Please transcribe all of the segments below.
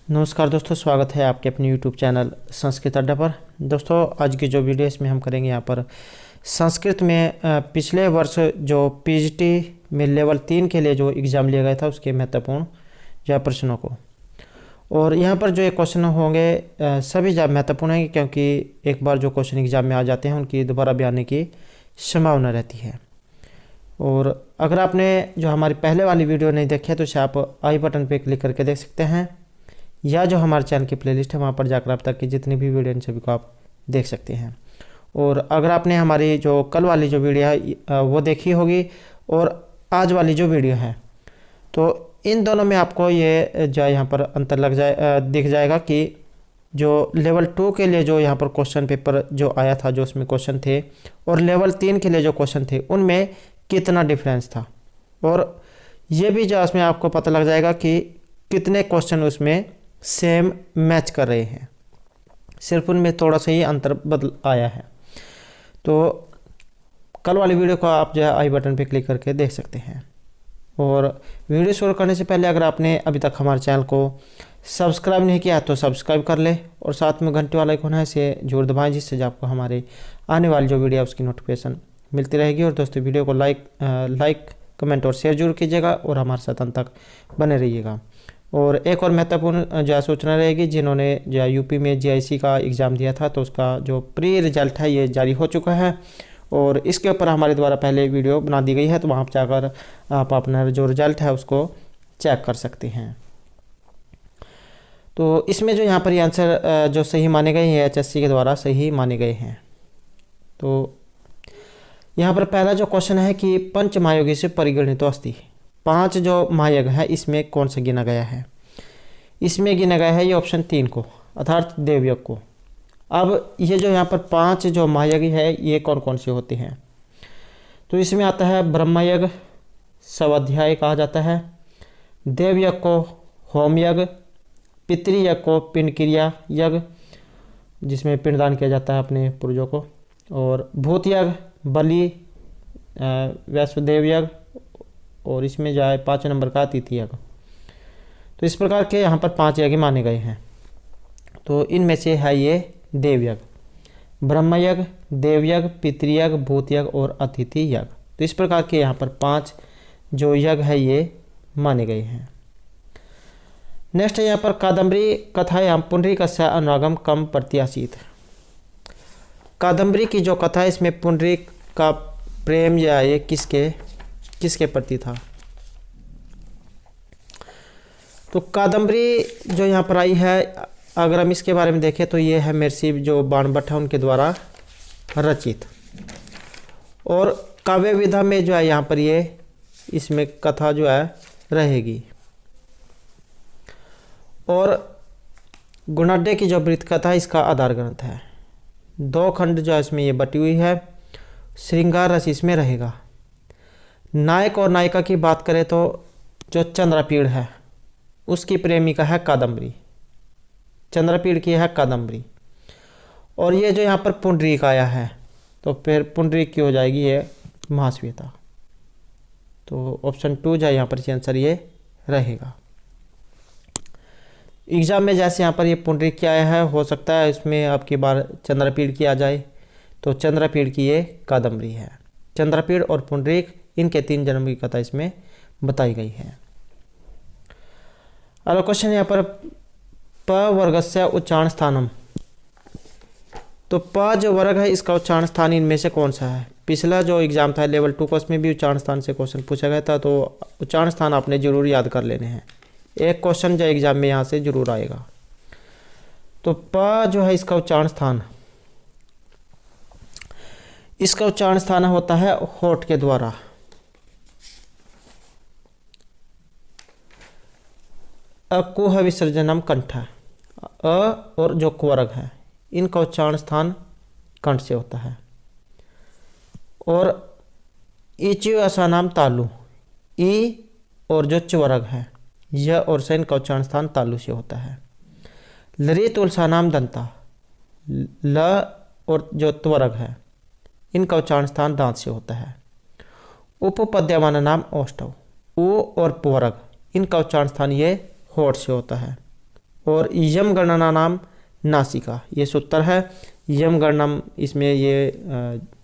नमस्कार दोस्तों, स्वागत है आपके अपने YouTube चैनल संस्कृत अड्डा पर। दोस्तों, आज की जो वीडियो इसमें हम करेंगे यहाँ पर संस्कृत में पिछले वर्ष जो पीजीटी में लेवल 3 के लिए जो एग्ज़ाम लिया गया था उसके महत्वपूर्ण जो प्रश्नों को। और यहाँ पर जो ये क्वेश्चन होंगे सभी ज़्यादा महत्वपूर्ण हैं, क्योंकि एक बार जो क्वेश्चन एग्ज़ाम में आ जाते हैं उनकी दोबारा भी आने की संभावना रहती है। और अगर आपने जो हमारी पहले वाली वीडियो नहीं देखी है तो इसे आप आई बटन पर क्लिक करके देख सकते हैं, या जो हमारे चैनल की प्लेलिस्ट है वहाँ पर जाकर आप तक की जितनी भी वीडियो इन सभी को आप देख सकते हैं। और अगर आपने हमारी जो कल वाली जो वीडियो है वो देखी होगी और आज वाली जो वीडियो है, तो इन दोनों में आपको ये जो यहाँ पर अंतर दिख जाएगा कि जो लेवल 2 के लिए जो यहाँ पर क्वेश्चन पेपर जो आया था, जो उसमें क्वेश्चन थे, और लेवल 3 के लिए जो क्वेश्चन थे उनमें कितना डिफरेंस था। और ये भी जो इसमें आपको पता लग जाएगा कि कितने क्वेश्चन उसमें सेम मैच कर रहे हैं, सिर्फ उनमें थोड़ा सा ही अंतर बदल आया है। तो कल वाली वीडियो को आप जो है आई बटन पे क्लिक करके देख सकते हैं। और वीडियो शुरू करने से पहले अगर आपने अभी तक हमारे चैनल को सब्सक्राइब नहीं किया तो सब्सक्राइब कर ले, और साथ में घंटे वाला आइकन है इसे जरूर दबाएं, जिससे आपको हमारे आने वाली जो वीडियो है उसकी नोटिफिकेशन मिलती रहेगी। और दोस्तों, वीडियो को लाइक कमेंट और शेयर जरूर कीजिएगा और हमारे साथ अंत तक बने रहिएगा। और एक और महत्वपूर्ण जो सूचना रहेगी, जिन्होंने जो यूपी में जीआईसी का एग्ज़ाम दिया था तो उसका जो प्री रिजल्ट है ये जारी हो चुका है, और इसके ऊपर हमारे द्वारा पहले वीडियो बना दी गई है, तो वहाँ पर जाकर आप अपना जो रिजल्ट है उसको चेक कर सकते हैं। तो इसमें जो यहाँ पर ये आंसर जो सही माने गए हैं एचएससी के द्वारा सही माने गए हैं। तो यहाँ पर पहला जो क्वेश्चन है कि पंच महायोगी से परिगणित अस्ति, 5 जो महायज्ञ है इसमें कौन सा गिना गया है। इसमें गिना गया है ये ऑप्शन 3 को, अर्थात देवयज्ञ को। अब ये जो यहाँ पर 5 जो महायज्ञ है ये कौन कौन से होते हैं, तो इसमें आता है ब्रह्मयज्ञ, स्वाध्याय कहा जाता है, देवयज्ञ को होमयज्ञ, पितृयज्ञ को पिंड क्रिया यज्ञ जिसमें पिंडदान किया जाता है अपने पूर्वजों को, और भूतयज्ञ, बलि, वैश्वदेव यज्ञ, और इसमें जो है 5 नंबर का अतिथि यज्ञ। तो इस प्रकार के यहाँ पर 5 यज्ञ माने गए हैं। तो इनमें से है ये देवयज्ञ, ब्रह्मयज्ञ, देवयज्ञ, पितृयज्ञ, भूतयज्ञ और अतिथि यज्ञ। तो इस प्रकार के यहाँ पर 5 जो यज्ञ है ये माने गए हैं। नेक्स्ट है यहाँ पर कादम्बरी कथायाम पुंडरीकस्य अनुरागम कम प्रत्याशित। कादम्बरी की जो कथा है इसमें पुंडरीक का प्रेम या ये किसके प्रति था। तो कादम्बरी जो यहाँ पर आई है, अगर हम इसके बारे में देखें तो ये है महर्षि जो बाणभट्ट है उनके द्वारा रचित, और काव्य विधा में जो है यहाँ पर ये इसमें कथा जो है रहेगी। और गुणाढ्य की जो वृत्त कथा है इसका आधार ग्रंथ है। 2 खंड जो है इसमें ये बटी हुई है, श्रृंगार रस इसमें रहेगा। नायक और नायिका की बात करें तो जो चंद्रपीड़ है उसकी प्रेमिका है कादम्बरी, चंद्रपीड़ की है कादम्बरी। और ये जो यहाँ पर पुंडरीक आया है तो फिर पुंडरीक की हो जाएगी ये महाश्वेता। तो ऑप्शन 2 जो है यहाँ पर आंसर ये रहेगा। एग्जाम में जैसे यहाँ पर ये पुंडरीक की आया है, हो सकता है इसमें आपकी बार चंद्रपीड़ की आ जाए, तो चंद्रपीड़ की ये कादम्बरी है। चंद्रपीड़ और पुंडरीक इनके 3 जन्म की कथा इसमें बताई गई है। अगला क्वेश्चन यहाँ पर प वर्गस्य उच्चारण स्थानम। तो प जो वर्ग है इसका उच्चारण स्थान इनमें से कौन सा है। पिछला जो एग्जाम था लेवल 2 का उसमें भी उच्चारण स्थान से क्वेश्चन पूछा गया था, तो उच्चारण स्थान आपने जरूर याद कर लेने हैं। एक क्वेश्चन जो एग्जाम में यहाँ से जरूर आएगा। तो प जो है इसका उच्चारण स्थान, इसका उच्चारण स्थान होता है होठ के द्वारा। अकुह विसर्जनम कंठ, अ और जो कुवर्ग है इनका उच्चारण स्थान कंठ से होता है। और इच्यु असानाम तालु, ई और जो च्वर्ग है यह और से इनका उच्चारण स्थान तालु से होता है। लरी तुलसानाम दंता, ल और जो त्वरग है इनका उच्चारण स्थान दांत से होता है। उपपद्यमान नाम औष्ठव, उ और पुवरग इनका उच्चारण स्थान ये होठ से होता है। और यम गणना नाम नासिका, ये सूत्र है। यम गणनम, इसमें ये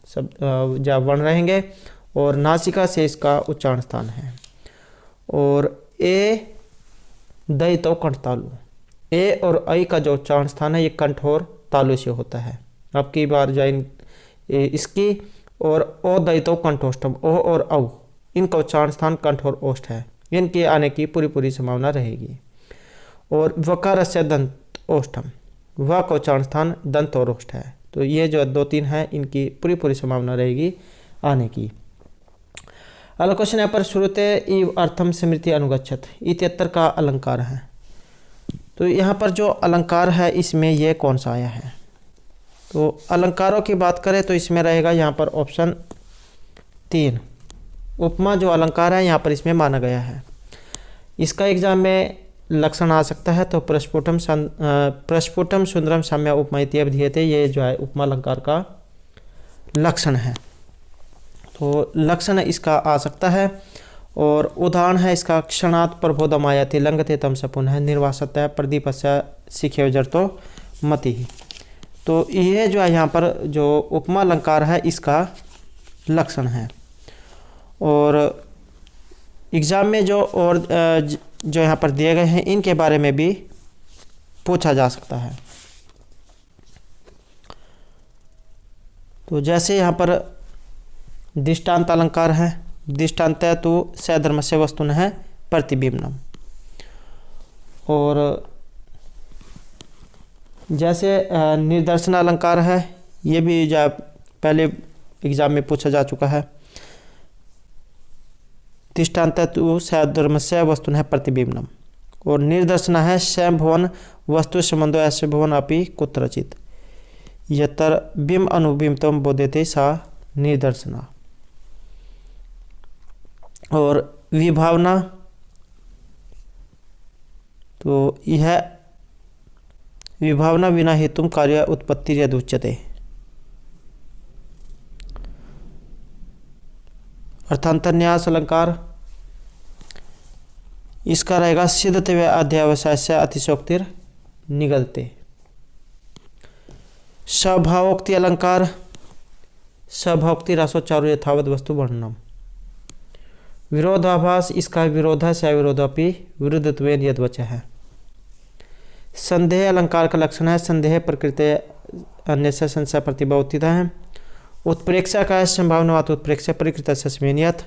सब जब वर्ण रहेंगे और नासिका से इसका उच्चारण स्थान है। और ए दई तो कंठ तालु, ए और ऐ का जो उच्चारण स्थान है ये कंठ और तालु से होता है। अब की बार जाए इसकी, और ओ दई तो कंठोष्ठम, ओ और औ इनका उच्चारण स्थान कंठ और ओष्ठ है, इनके आने की पूरी संभावना रहेगी। और वकार से दंत ओष्ठम, व का उच्चारण स्थान दंत और ओष्ठ है। तो ये जो 2-3 है इनकी पूरी संभावना रहेगी आने की। अगला क्वेश्चन यहाँ पर श्रुते इव अर्थम स्मृति अनुगच्छत, 73 का अलंकार है। तो यहाँ पर जो अलंकार है इसमें ये कौन सा आया है? तो अलंकारों की बात करें तो इसमें रहेगा यहाँ पर ऑप्शन 3, उपमा जो अलंकार है यहाँ पर इसमें माना गया है। इसका एग्जाम में लक्षण आ सकता है। तो प्रस्फुटम सुंदरम साम्य उपमा इत्येव ध्येयते, ये जो है उपमा अलंकार का लक्षण है। तो लक्षण इसका आ सकता है। और उदाहरण है इसका, क्षणात् प्रबोधमायति लंघते तम स पुनः निर्वासतः प्रदीपस्य शिखे जरतो मति। तो ये जो है यहाँ पर जो उपमा अलंकार है इसका लक्षण है। और एग्जाम में जो यहाँ पर दिए गए हैं इनके बारे में भी पूछा जा सकता है। तो जैसे यहाँ पर दृष्टांत अलंकार है, दृष्टांत तो सधर्मस्य वस्तुन है प्रतिबिंबनम। और जैसे निदर्शन अलंकार है, ये भी जो पहले एग्जाम में पूछा जा चुका है। दृष्टांत तो सधर्मस्य वस्तुन है प्रतिबिंबनम। और निर्दर्शन है स्वयं भवन वस्तु संबंधो ऐसे भवन अपि कुत्रचित यतर बिंब अनुबिंबतम बोध्यते सा निर्दर्शना। और विभावना, तो यह विभावना बिना हेतु कार्य उत्पत्ति यदुच्यते। अर्थांतरन्यास अलंकार, इसका रहेगा सिद्धते व अध्यावसाय से अतिशोक्तिर निगलते। सभावोक्ति अलंकार, सभावोक्ति रासोच्चारो यथावत वस्तु वर्णनम। विरोधाभास, इसका विरोध है विरोधापि विरुद्धत्वेन यद्वच है। संदेह अलंकार का लक्षण है, संदेह प्रकृति अन्य से संशय प्रतिभावतिता है। उत्प्रेक्षा का है, संभावनावत उत्प्रेक्षा परिकृत सस्मेनियत।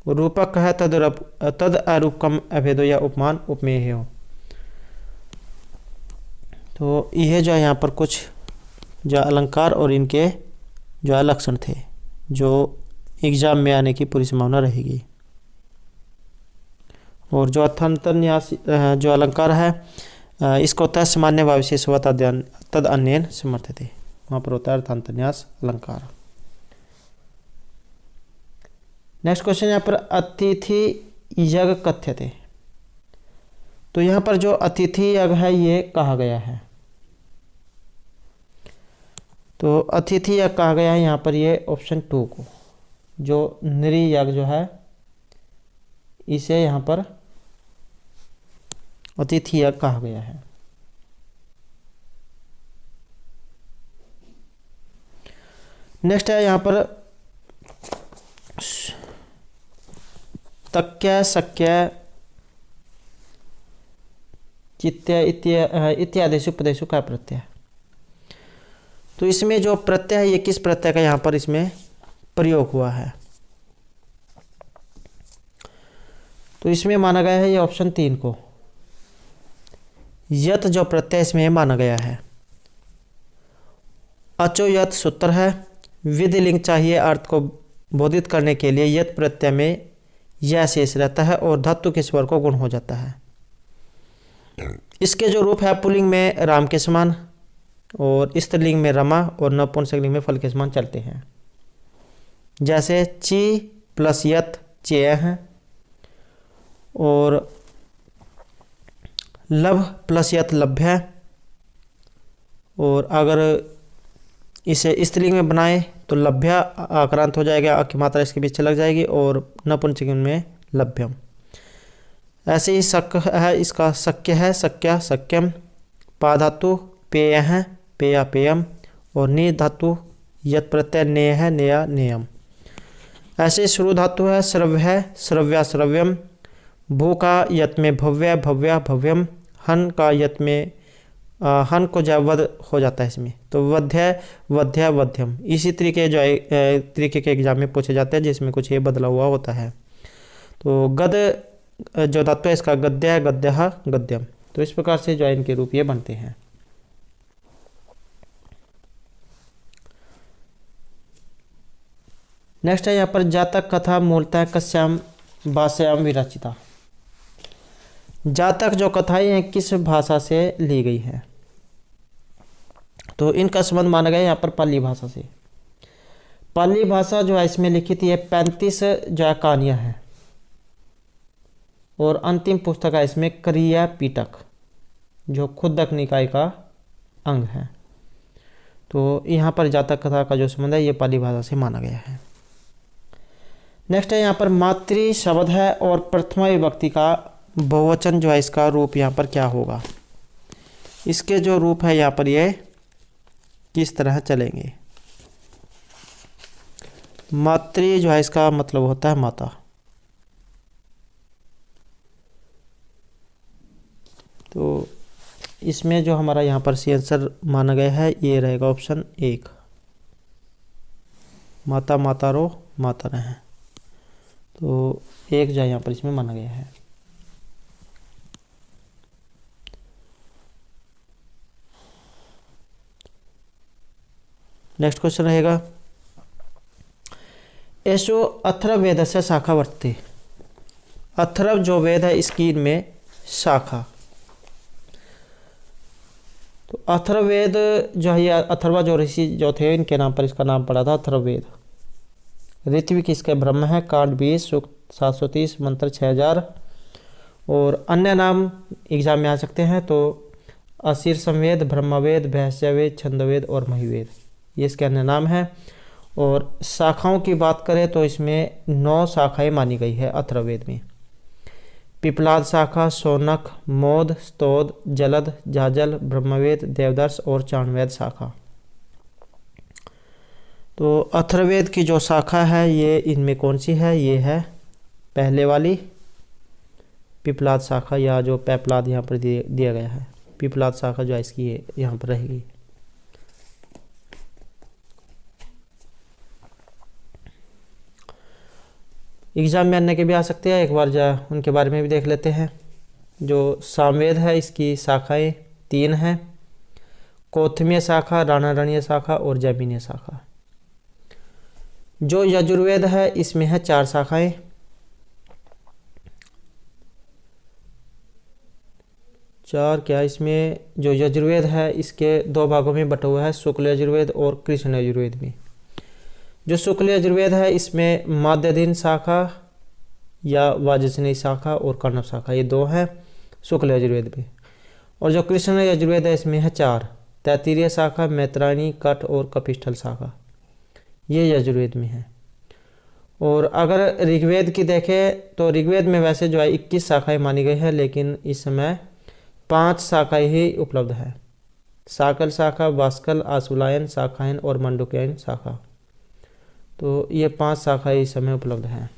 रूपक है तद अरूपकम अभेदो या उपमान उपमेय हो। तो यह जो है यहाँ पर कुछ जो अलंकार और इनके जो लक्षण थे जो एग्जाम में आने की पूरी संभावना रहेगी। और जो अर्थांतरन्यास जो अलंकार है इसको होता है सामान्य व विशेष व तद अन्येन समर्थते, वहाँ पर होता है अर्थांतरन्यास अलंकार। नेक्स्ट क्वेश्चन यहाँ पर अतिथि यज्ञ कथ्यते। तो यहाँ पर जो अतिथि यज्ञ है ये कहा गया है। तो अतिथि यज्ञ कहा गया है यहाँ पर ये ऑप्शन 2 को, जो नृ यज्ञ जो है इसे यहाँ पर अतिथि यज्ञ कहा गया है। नेक्स्ट है यहाँ पर तक्य शक्य चित्य इत्यादि उपदेशों का प्रत्यय। तो इसमें जो प्रत्यय है ये किस प्रत्यय का यहाँ पर इसमें प्रयोग हुआ है? तो इसमें माना गया है ये ऑप्शन 3 को, यत जो प्रत्यय इसमें माना गया है। अचो यत सूत्र है, विधिलिंग चाहिए अर्थ को बोधित करने के लिए यत प्रत्यय में यह शेष रहता है और धातु के स्वर को गुण हो जाता है। इसके जो रूप है पुल्लिंग में राम के समान और स्त्रीलिंग में रमा और नपुंसकलिंग में फल के समान चलते हैं। जैसे ची प्लस यत चेय है और लभ प्लस यत लभ्य है। और अगर इसे स्त्रीलिंग में बनाए तो लभ्य आक्रांत हो जाएगा, अ की मात्रा इसके बीच लग जाएगी और नपुंसकलिंग में लभ्यम। ऐसे ही शक है, इसका शक्य है, शक्या शक्यम पा धातु पेय है, पेया पेयम, और नि धातु यत प्रत्यय ने है, नेया नेयम। ऐसे श्रु धातु है श्रव्य है, श्रव्या श्रव्यम। भू का यत में भव्य, भव्या भव्यम। हन का यत में हन को जब वध हो जाता है इसमें, तो वध्य वध्या वध्यम। इसी तरीके तरीके के एग्जाम में पूछे जाते हैं जिसमें कुछ ये बदला हुआ होता है। तो गद जो धातु है इसका गद्य है, गद्यः गद्यम। तो इस प्रकार से जो है इनके रूप ये बनते हैं। नेक्स्ट है यहाँ पर जातक कथा मूलतः कस्याम भाषायाम विरचिता। जातक जो कथाएं हैं किस भाषा से ली गई है, तो इनका संबंध माना गया यहाँ पर पाली भाषा से। पाली भाषा जो है इसमें लिखित ये 35 जो है कहानियाँ हैं, और अंतिम पुस्तक है इसमें क्रिया पीटक जो खुद्दक निकाय का अंग है। तो यहाँ पर जातक कथा का जो संबंध है ये पाली भाषा से माना गया है। नेक्स्ट है यहाँ पर मातृ शब्द है और प्रथमा विभक्ति का बहुवचन जो है इसका रूप यहाँ पर क्या होगा। इसके जो रूप है यहाँ पर ये किस तरह चलेंगे। मातृ जो है इसका मतलब होता है माता। तो इसमें जो हमारा यहाँ पर सी आंसर माना गया है ये रहेगा ऑप्शन 1, माता माता रो माता रहे। तो 1 जो यहाँ पर इसमें माना गया है। नेक्स्ट क्वेश्चन रहेगा ऐसो अथर्व वेद से शाखा वर्तते। अथर्व जो वेद है इसकी इनमें शाखा। तो अथर्ववेद जो है अथर्वा जो ऋषि जो थे इनके नाम पर इसका नाम पड़ा था अथर्ववेद। ऋत्विक इसके ब्रह्म है, कांड 20, सूक्त 730, मंत्र 6000। और अन्य नाम एग्जाम में आ सकते हैं तो असीर संवेद, ब्रह्मवेद, भैंस्यवेद, छंदवेद और महिवेद, ये इसके अन्य नाम हैं। और शाखाओं की बात करें तो इसमें 9 शाखाएं मानी गई है अथर्ववेद में। पिपलाद शाखा, शौनक, मोद, स्तोद, जलद, जाजल, ब्रह्मवेद, देवदर्श और चाणवेद शाखा। तो अथर्ववेद की जो शाखा है ये इनमें कौन सी है, ये है पहले वाली पिपलाद शाखा, या जो पैपलाद यहाँ पर दिया गया है। पिपलाद शाखा जो है इसकी यहाँ पर रहेगी। एग्जाम में अन्य के भी आ सकते हैं, एक बार जा उनके बारे में भी देख लेते हैं। जो सामवेद है इसकी शाखाएं 3 हैं, कौथमीय शाखा, राणारणीय शाखा और जैमिनीय शाखा। जो यजुर्वेद है इसमें है 4 शाखाएं। चार क्या, इसमें जो यजुर्वेद है इसके 2 भागों में बटा हुआ है, शुक्ल यजुर्वेद और कृष्ण यजुर्वेद में। जो शुक्ल यजुर्वेद है इसमें माध्यधीन शाखा या वाजसनेयी शाखा और कर्णव शाखा, ये 2 हैं शुक्ल यजुर्वेद में। और जो कृष्ण यजुर्वेद है इसमें है 4, तैत्तिरीय शाखा, मैत्रायणी, कठ और कपिष्ठल शाखा, ये यजुर्वेद में है। और अगर ऋग्वेद की देखें तो ऋग्वेद में वैसे जो है 21 शाखाएं मानी गई है, लेकिन इस समय 5 शाखाएं ही उपलब्ध है, साकल शाखा, वास्कल, आशुलायन, शाखायन और मंडुकयन शाखा। तो ये 5 शाखाएं इस समय उपलब्ध हैं।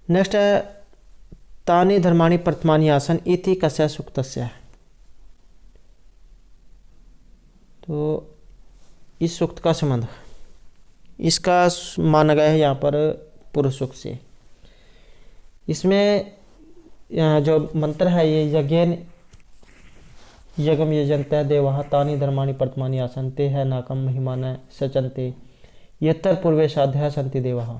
नेक्स्ट है तानि धर्माणि प्रथमानि आसन इति कस्य सूक्तस्य। तो इस सूक्त का संबंध इसका माना गया है यहाँ पर पुरुष सूक्त से। इसमें जो मंत्र है ये यज्ञेन यज्ञम यजन्ते देवाः तानि धर्माणि प्रथमानि आसन्ते है नाकम महिमान सचन्ते यत्र पूर्वेशाध्याय सन्ति देवाः।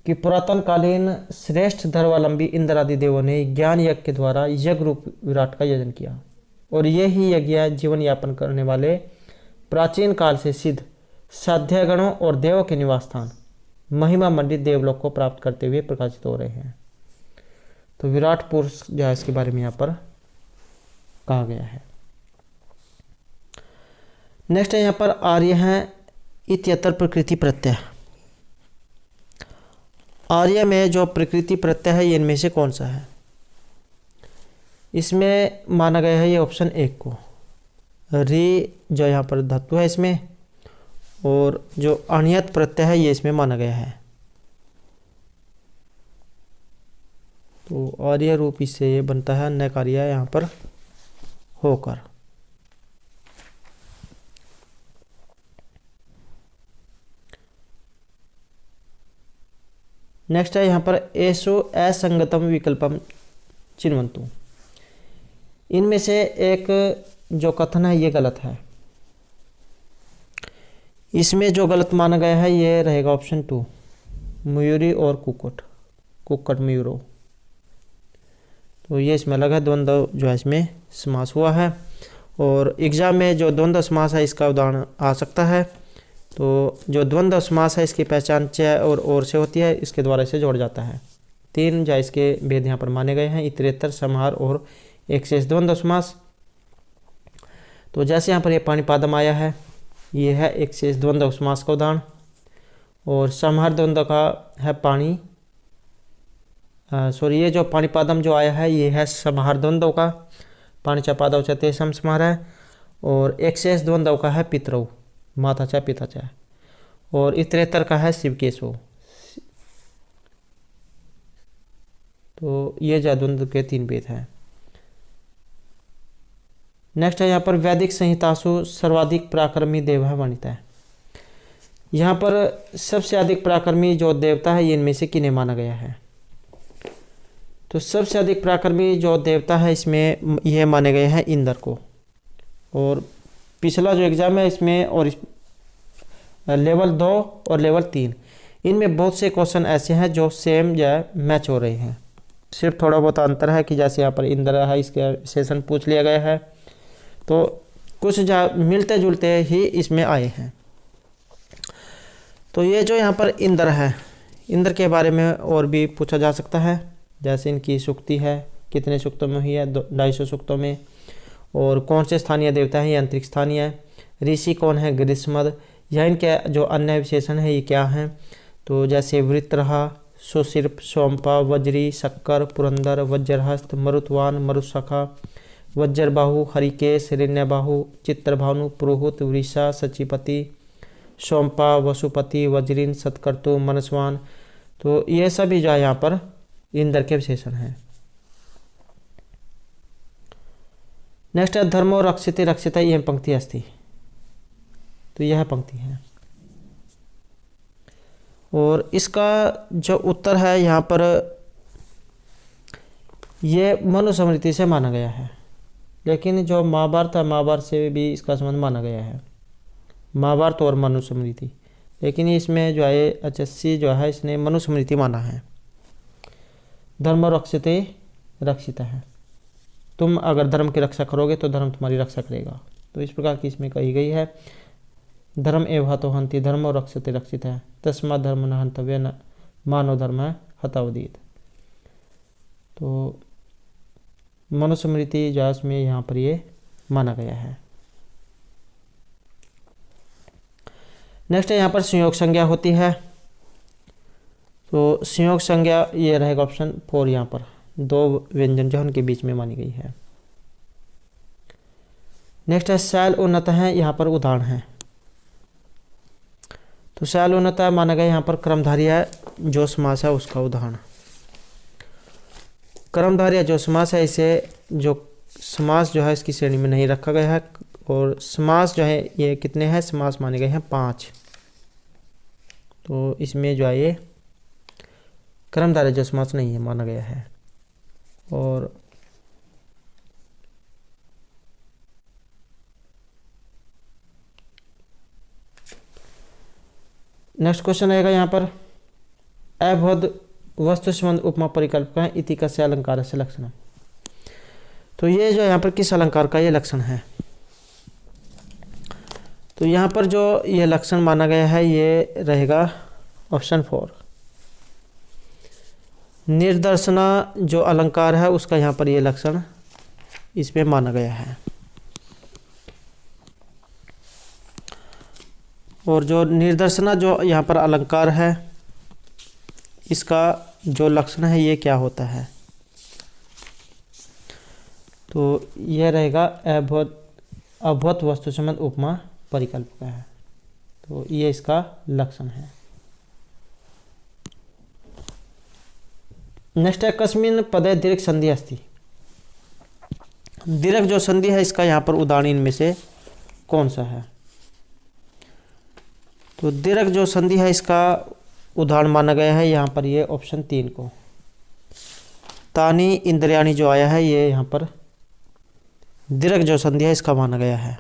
कि पुरातन कालीन श्रेष्ठ धर्मावलंबी इंद्र आदि देवों ने ज्ञान यज्ञ के द्वारा यज्ञ रूप विराट का यजन किया, और ये ही यज्ञ जीवन यापन करने वाले प्राचीन काल से सिद्ध साध्यगणों और देवों के निवास स्थान महिमा मंडित देवलोक को प्राप्त करते हुए प्रकाशित हो रहे हैं। तो विराट पुरुष जो है इसके बारे में यहाँ पर कहा गया है। नेक्स्ट है यहाँ पर आर्य हैं इत्यत्र प्रकृति प्रत्यय। आर्य में जो प्रकृति प्रत्यय है ये इनमें से कौन सा है। इसमें माना गया है ये ऑप्शन 1 को। री जो यहाँ पर धातु है इसमें, और जो अनियत प्रत्यय है ये इसमें माना गया है। तो आर्य रूप इससे ये बनता है अन्य कार्य यहाँ पर होकर। नेक्स्ट है यहाँ पर एषु असंगतम विकल्पम चिन्वन्तु। इनमें से एक जो कथन है ये गलत है। इसमें जो गलत माना गया है ये रहेगा ऑप्शन 2, मयूरी और कुक्कुट, कुक्कट मयूरो। तो ये इसमें अलग है, द्वंद्व जो है इसमें समास हुआ है। और एग्जाम में जो द्वंद्व समास है इसका उदाहरण आ सकता है। तो जो द्वंद्व समास है इसकी पहचान च और से होती है, इसके द्वारा इसे जोड़ जाता है। 3 जो इसके भेद यहाँ पर माने गए हैं, इतरेतर, समाहार और एक शेष द्वंद्व समास। तो जैसे यहाँ पर ये पाणिपादम आया है, ये है एक शेष द्वंद्व समास का उदाहरण। और समाहार द्वंद्व का है ये जो पाणिपादम जो आया है ये है समाहार द्वंद्व का, पाणि च पादौ च तेषां समाहार है। और एक शेष द्वंद्व का है पितरौ, माता च पिता च। और इतरेतर का है शिवकेशव। तो ये जो द्वंद्व के 3 भेद हैं। नेक्स्ट है यहाँ पर वैदिक संहितासु सर्वाधिक पराक्रमी देव वर्णित है। यहाँ पर सबसे अधिक पराक्रमी जो देवता है ये इनमें से किन्हें माना गया है। तो सबसे अधिक पराक्रमी जो देवता है इसमें यह माने गए हैं इंद्र को। और पिछला जो एग्जाम है इसमें और लेवल 2 और लेवल 3 इनमें बहुत से क्वेश्चन ऐसे हैं जो सेम या मैच हो रहे हैं। सिर्फ थोड़ा बहुत अंतर है कि जैसे यहाँ पर इंद्र है इसके विशेषण पूछ लिया गया है, तो कुछ मिलते जुलते ही इसमें आए हैं। तो ये जो यहाँ पर इंद्र है, इंद्र के बारे में और भी पूछा जा सकता है। जैसे इनकी सूक्ति है, कितने सूक्तों में हुई है, 250 सूक्तों में। और कौन से स्थानीय देवता है, ये अंतरिक्ष स्थानीय है। ऋषि कौन है, ग्रीष्मद। या इनके जो अन्य विशेषण है ये क्या हैं, तो जैसे वृत्रहा, सुशिर्प, सोमपा, वज्री, शक्कर, पुरंदर, वज्रहस्त, मरुतवान, मरुसखा, वज्रबाहु, हरिकेश, हिरण्यबाहु, चित्रभानु, पुरोहित, वृषा, सचिपति, सोमपा, वसुपति, वज्रीन, सत्कर्तु, मनस्वान। तो ये सभी जो है यहाँ पर इंद्र के विशेषण हैं। नेक्स्ट है धर्मो रक्षिते रक्षिता, यह पंक्ति अस्ति। तो यह पंक्ति है। और इसका जो उत्तर है यहाँ पर ये मनुस्मृति से माना गया है, लेकिन जो महाभारत है महाभारत से भी इसका संबंध माना गया है, महाभारत और मनुस्मृति। लेकिन इसमें जो है HSC जो है इसने मनुस्मृति माना है। धर्म रक्षते रक्षिता है, तुम अगर धर्म की रक्षा करोगे तो धर्म तुम्हारी रक्षा करेगा। तो इस प्रकार की इसमें कही गई है। धर्म एव हतो हंति, धर्म रक्षते रक्षित है, तस्मात् धर्म न हंतव्य, न मानव धर्म हतावदीत। तो मनुस्मृति जो है इसमें यहाँ पर ये माना गया है। नेक्स्ट है यहाँ पर संयोग संज्ञा होती है। तो संयोग संज्ञा ये रहेगा ऑप्शन 4, यहाँ पर 2 व्यंजन जो उनके बीच में मानी गई है। नेक्स्ट है शैल उन्नत है, यहाँ पर उदाहरण है। तो शैल उन्नत माना गया यहाँ पर कर्मधारय जो समास है उसका उदाहरण। कर्मधारय जो समास है इसे जो समास जो है इसकी श्रेणी में नहीं रखा गया है। और समास जो है ये कितने हैं, समास माने गए हैं 5। तो इसमें जो है ये कर्मधारय जो समास नहीं है माना गया है। और नेक्स्ट क्वेश्चन आएगा यहाँ पर अभवद वस्तु संबंध उपमा परिकल्पक है इति कस्य अलंकार से लक्षण। तो ये जो यहाँ पर किस अलंकार का ये लक्षण है। तो यहाँ पर जो ये लक्षण माना गया है ये रहेगा ऑप्शन 4। निर्दर्शना जो अलंकार है उसका यहाँ पर ये लक्षण इसमें माना गया है। और जो निर्दर्शना जो यहाँ पर अलंकार है इसका जो लक्षण है ये क्या होता है। तो यह रहेगा अभवत वस्तु संबंध उपमा परिकल्प का है। तो ये इसका लक्षण है। नेक्स्ट है कस्मिन पदे दीर्घ संधि अस्ति। दीर्घ जो संधि है इसका यहाँ पर उदाहरण इनमें से कौन सा है? तो दीर्घ जो संधि है इसका उदाहरण माना गया है यहाँ पर ये ऑप्शन 3 को। तानी इंद्रियाणी जो आया है ये यहाँ पर दीर्घ जो संधि है इसका माना गया है।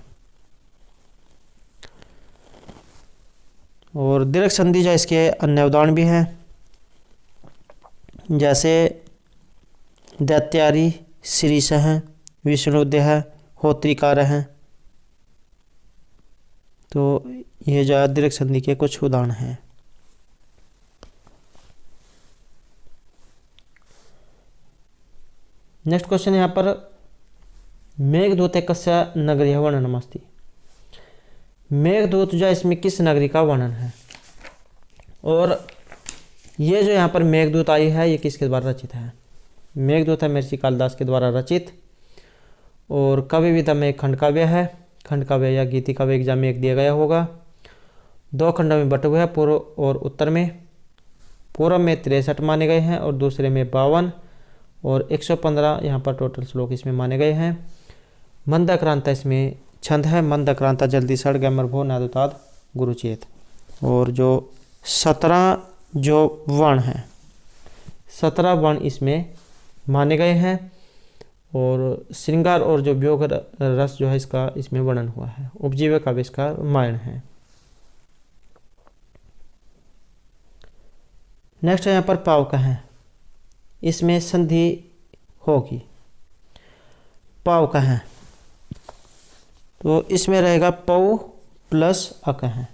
और दीर्घ संधि जो इसके अन्य उदाहरण भी हैं, जैसे दैत्यारी, श्रीश हैं, विष्णुदेह, होत्रिकार हैं। तो ये जो दीर्घ संधि के कुछ उदाहरण हैं। नेक्स्ट क्वेश्चन यहाँ पर मेघदूते कस्य नगरी वर्णनमस्ति। मेघदूत जो है इसमें किस नगरी का वर्णन है? और ये जो यहाँ पर मेघदूत आई है ये किसके द्वारा रचित है? मेघदूत है महर्षि कालिदास के द्वारा रचित और काव्य विधा में खंड काव्य है। खंड काव्य या गीति काव्य एग्जाम में एक दिया गया होगा। 2 खंडों में बटे हुए हैं, पूर्व और उत्तर में। पूर्व में 63 माने गए हैं और दूसरे में 52 और 115 यहाँ पर टोटल श्लोक इसमें माने गए हैं। मंदाक्रांता इसमें छंद है। मंदाक्रांता जल्दी सड़ गमर भो नादुताद गुरुचेत। और जो 17 जो वर्ण हैं 17 वर्ण इसमें माने गए हैं। और श्रृंगार और जो वियोग रस जो है इसका इसमें वर्णन हुआ है। उपजीवक काव्य इसका रामायण है। नेक्स्ट यहाँ पर पाव का है, इसमें संधि होगी। पाव का है तो इसमें रहेगा पौ प्लस अक है।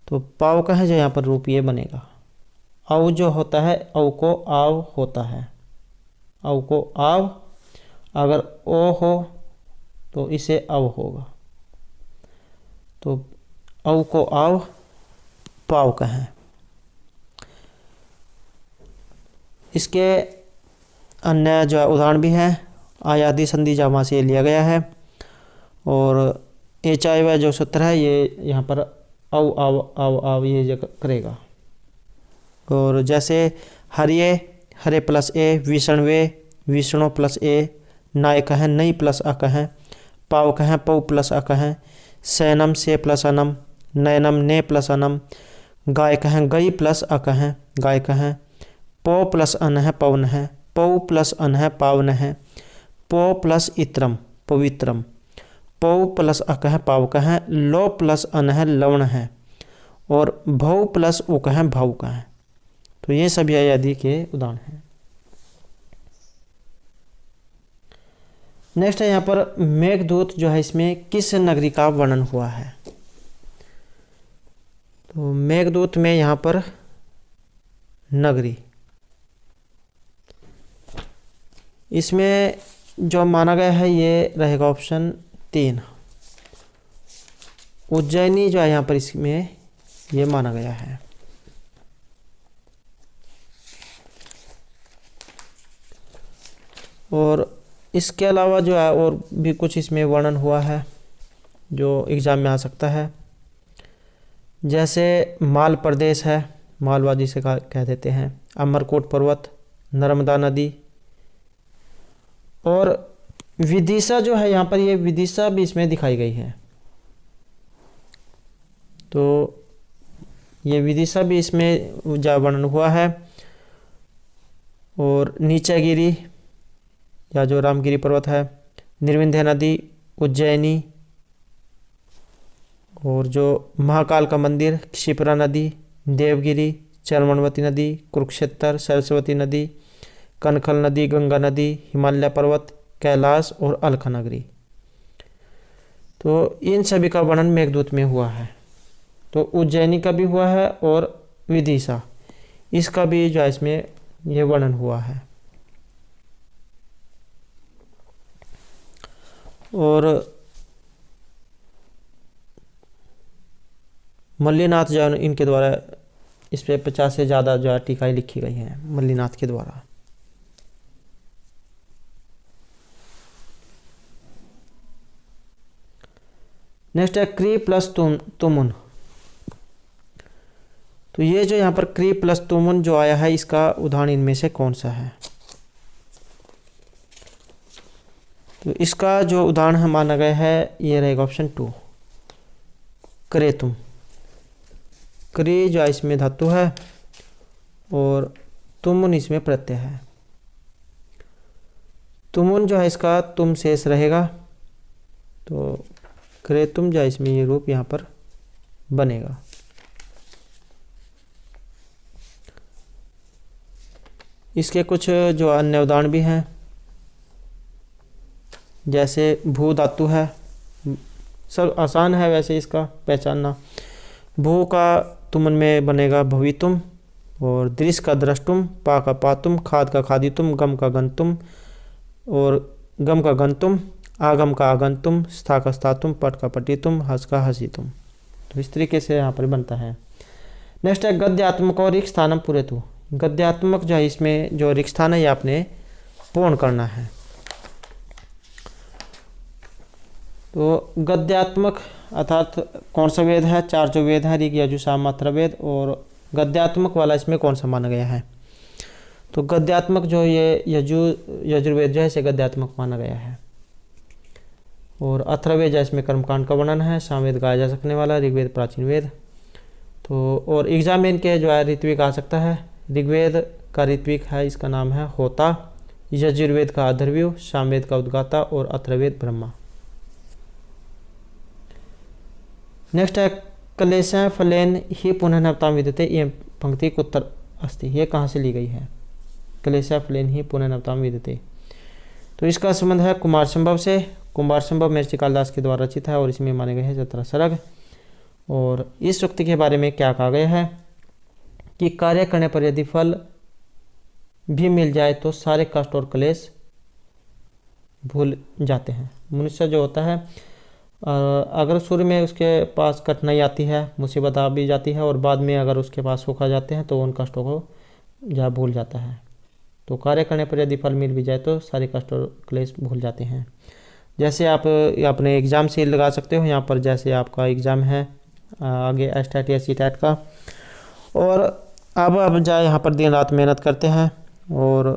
तो पाव का है जो यहाँ पर रूप ये बनेगा। औ जो होता है औ को आव होता है। औ को आव, अगर ओ हो तो इसे अव होगा। तो औ को आव पाव का है। इसके अन्य जो उदाहरण भी हैं। आयादी संधि जहाँ से लिया गया है। और एचाय जो सूत्र है ये यहाँ पर औ आव आव आव ये जगह करेगा। और जैसे हरिये हरे प्लस ए, विष्णवे विष्णु प्लस ए, नायक है नई प्लस अक है, पाव कहें पौ प्लस अक है, सैनम से प्लस अनम, नयनम ने प्लस अनम, गाय कहें गई प्लस अक है, गाय कहें पौ प्लस अन है पवन है, पौ प्लस अन है पावन है, पौ प्लस इत्रम पवित्रम, पौ प्लस अक है पाव कहें, लो प्लस अन है लवण है, और भौ प्लस उ कहें भाव कहें। तो ये सभी आदि के उदाहरण हैं। नेक्स्ट है यहाँ पर मेघदूत जो है इसमें किस नगरी का वर्णन हुआ है? तो मेघदूत में यहाँ पर नगरी, इसमें जो माना गया है ये रहेगा ऑप्शन 3 उज्जैनी जो है यहाँ पर इसमें ये माना गया है। और इसके अलावा जो है और भी कुछ इसमें वर्णन हुआ है जो एग्ज़ाम में आ सकता है। जैसे माल प्रदेश है, मालवा जिसे कह देते हैं, अमरकोट पर्वत, नर्मदा नदी, और विदिशा जो है यहाँ पर ये विदिशा भी इसमें दिखाई गई है। तो ये विदिशा भी इसमें जा वर्णन हुआ है। और नीचागिरी या जो रामगिरी पर्वत है, निर्विंध्य नदी, उज्जैनी, और जो महाकाल का मंदिर, क्षिप्रा नदी, देवगिरी, चरमणवती नदी, कुरुक्षेत्र, सरस्वती नदी, कनखल नदी, गंगा नदी, हिमालय पर्वत, कैलाश और अलखा नगरी। तो इन सभी का वर्णन मेघदूत में हुआ है। तो उज्जैनी का भी हुआ है और विदिशा इसका भी जो है इसमें यह वर्णन हुआ है। और मल्लीनाथ जो है इनके द्वारा इस पे 50 से ज़्यादा जो है टीकाएँ लिखी गई हैं मल्लीनाथ के द्वारा। नेक्स्ट है क्री प्लस तुमुन। तो ये जो यहाँ पर क्री प्लस तुमुन जो आया है, इसका उदाहरण इनमें से कौन सा है? तो इसका जो उदाहरण माना गया है ये रहेगा ऑप्शन 2 क्रेतुम। क्री जो है इसमें धातु है और तुमुन इसमें प्रत्यय है। तुमुन जो है इसका तुम शेष रहेगा, तो क्रेतुम जो है इसमें ये रूप यहाँ पर बनेगा। इसके कुछ जो अन्य उदाहरण भी हैं, जैसे भू धातु है, सब आसान है वैसे इसका पहचानना। भू का तुमन में बनेगा भवितुम, और दृश्य का द्रष्टुम, पा का पातुम, खाद का खादितुम, गम का गंतुम और गम का गंतुम, आगम का आगंतुम, स्था का स्थातुम, पट का पटितुम, हस का हसितुम। तो इस तरीके से यहाँ पर बनता है। नेक्स्ट है गद्यात्मक और रिक्त स्थानम पूरेतु। गद्यात्मक जो है इसमें जो रिक्त स्थान है ये आपने पूर्ण करना है। तो गद्यात्मक अर्थात कौन सा वेद है? 4 जो वेद हैं, ऋग यजु साम अथर्ववेद, और गद्यात्मक वाला इसमें कौन सा माना गया है? तो गद्यात्मक जो ये यजुर्वेद जो है इसे गद्यात्मक माना गया है। और अथर्ववेद जो इसमें कर्मकांड का वर्णन है, सामवेद गाया जा सकने वाला, ऋग्वेद प्राचीन वेद। तो और एग्जाम में इनके जो है ऋत्विक आ सकता है। ऋग्वेद का ऋत्विक है, इसका नाम है होता, यजुर्वेद का अथर्वयु, सामवेद का उद्गाता और अथर्ववेद ब्रह्मा। नेक्स्ट है क्लेश फलेन ही पुनः नवताम विद्यते। ये पंक्ति को उत्तर अस्ति, ये कहाँ से ली गई है? क्लेश फलेन ही पुनः नवताम विद्यते। तो इसका संबंध है कुमार संभव से। कुमार संभव महर्षि कालिदास के द्वारा रचित है और इसमें माने गए हैं 17 सर्ग। और इस सूक्ति के बारे में क्या कहा गया है कि कार्य करने पर यदि फल भी मिल जाए तो सारे कष्ट और क्लेश भूल जाते हैं। मनुष्य जो होता है, अगर शुरू में उसके पास कठिनाई आती है, मुसीबत आ भी जाती है, और बाद में अगर उसके पास सुख आ जाते हैं तो उन कष्टों को जा भूल जाता है। तो कार्य करने पर यदि फल मिल भी जाए तो सारे कष्ट और क्लेश भूल जाते हैं। जैसे आप अपने एग्ज़ाम से लगा सकते हो, यहाँ पर जैसे आपका एग्ज़ाम है आगे एस्टेट या सीटेट का, और अब जाए यहाँ पर दिन रात मेहनत करते हैं, और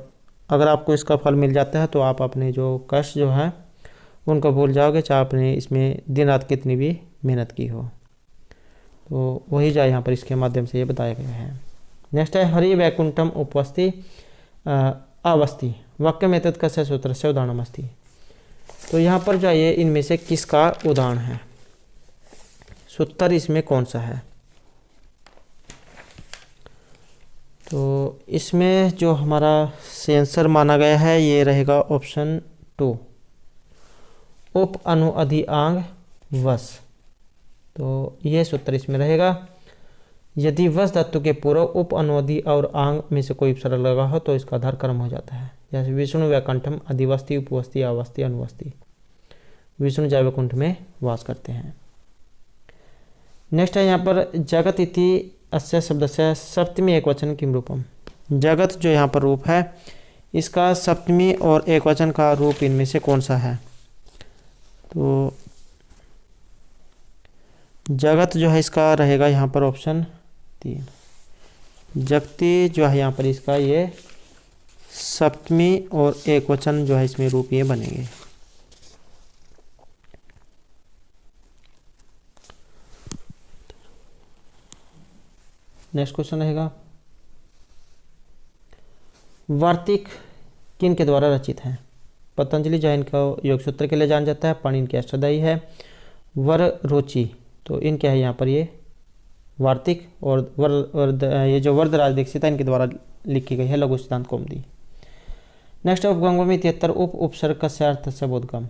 अगर आपको इसका फल मिल जाता है तो आप अपने जो कष्ट जो है उनको भूल जाओगे, चाहे आपने इसमें दिन रात कितनी भी मेहनत की हो। तो वही जाए यहाँ पर इसके माध्यम से ये बताया गया है। नेक्स्ट है हरि वैकुंठम उपवस्थि अवस्थि वाक्य में तत्क सूत्र से उदाहरण अस्ति। तो यहाँ पर जो है इनमें से किसका उदाहरण है? सूत्र इसमें कौन सा है? तो इसमें जो हमारा सेंसर माना गया है ये रहेगा ऑप्शन 2 उप अनु अधि आंग वस। तो ये सूत्र इसमें रहेगा। यदि वस धातु के पूर्व उप अनुअधि और आंग में से कोई उपसर्ग लगा हो तो इसका आधार कर्म हो जाता है। जैसे विष्णु वैकुंठम अधिवस्ति उपवस्ति अवस्थि अनुवस्ति। विष्णु जय वैकुंठ में वास करते हैं। नेक्स्ट है यहाँ पर जगत इति अस्य शब्द से सप्तमी एक वचन किम रूपम। जगत जो यहाँ पर रूप है इसका सप्तमी और एक वचन का रूप इनमें से कौन सा है? तो जगत जो है इसका रहेगा यहाँ पर ऑप्शन 3 जगति जो है यहाँ पर इसका ये सप्तमी और एक वचन जो है इसमें रूप ये बनेंगे। नेक्स्ट क्वेश्चन रहेगा वार्तिक किन के द्वारा रचित है? पतंजलि जो इनका योग सूत्र के लिए जान जाता है, पाणिनि की अष्टाध्यायी है, वर रोचि तो इनके है यहाँ पर ये वार्तिक, और ये जो वरदराज दीक्षित है इनके द्वारा लिखी गई है लघु सिद्धांत कौमुदी। नेक्स्ट उपगम में 73 उपसर्ग का अर्थ से बोधगम।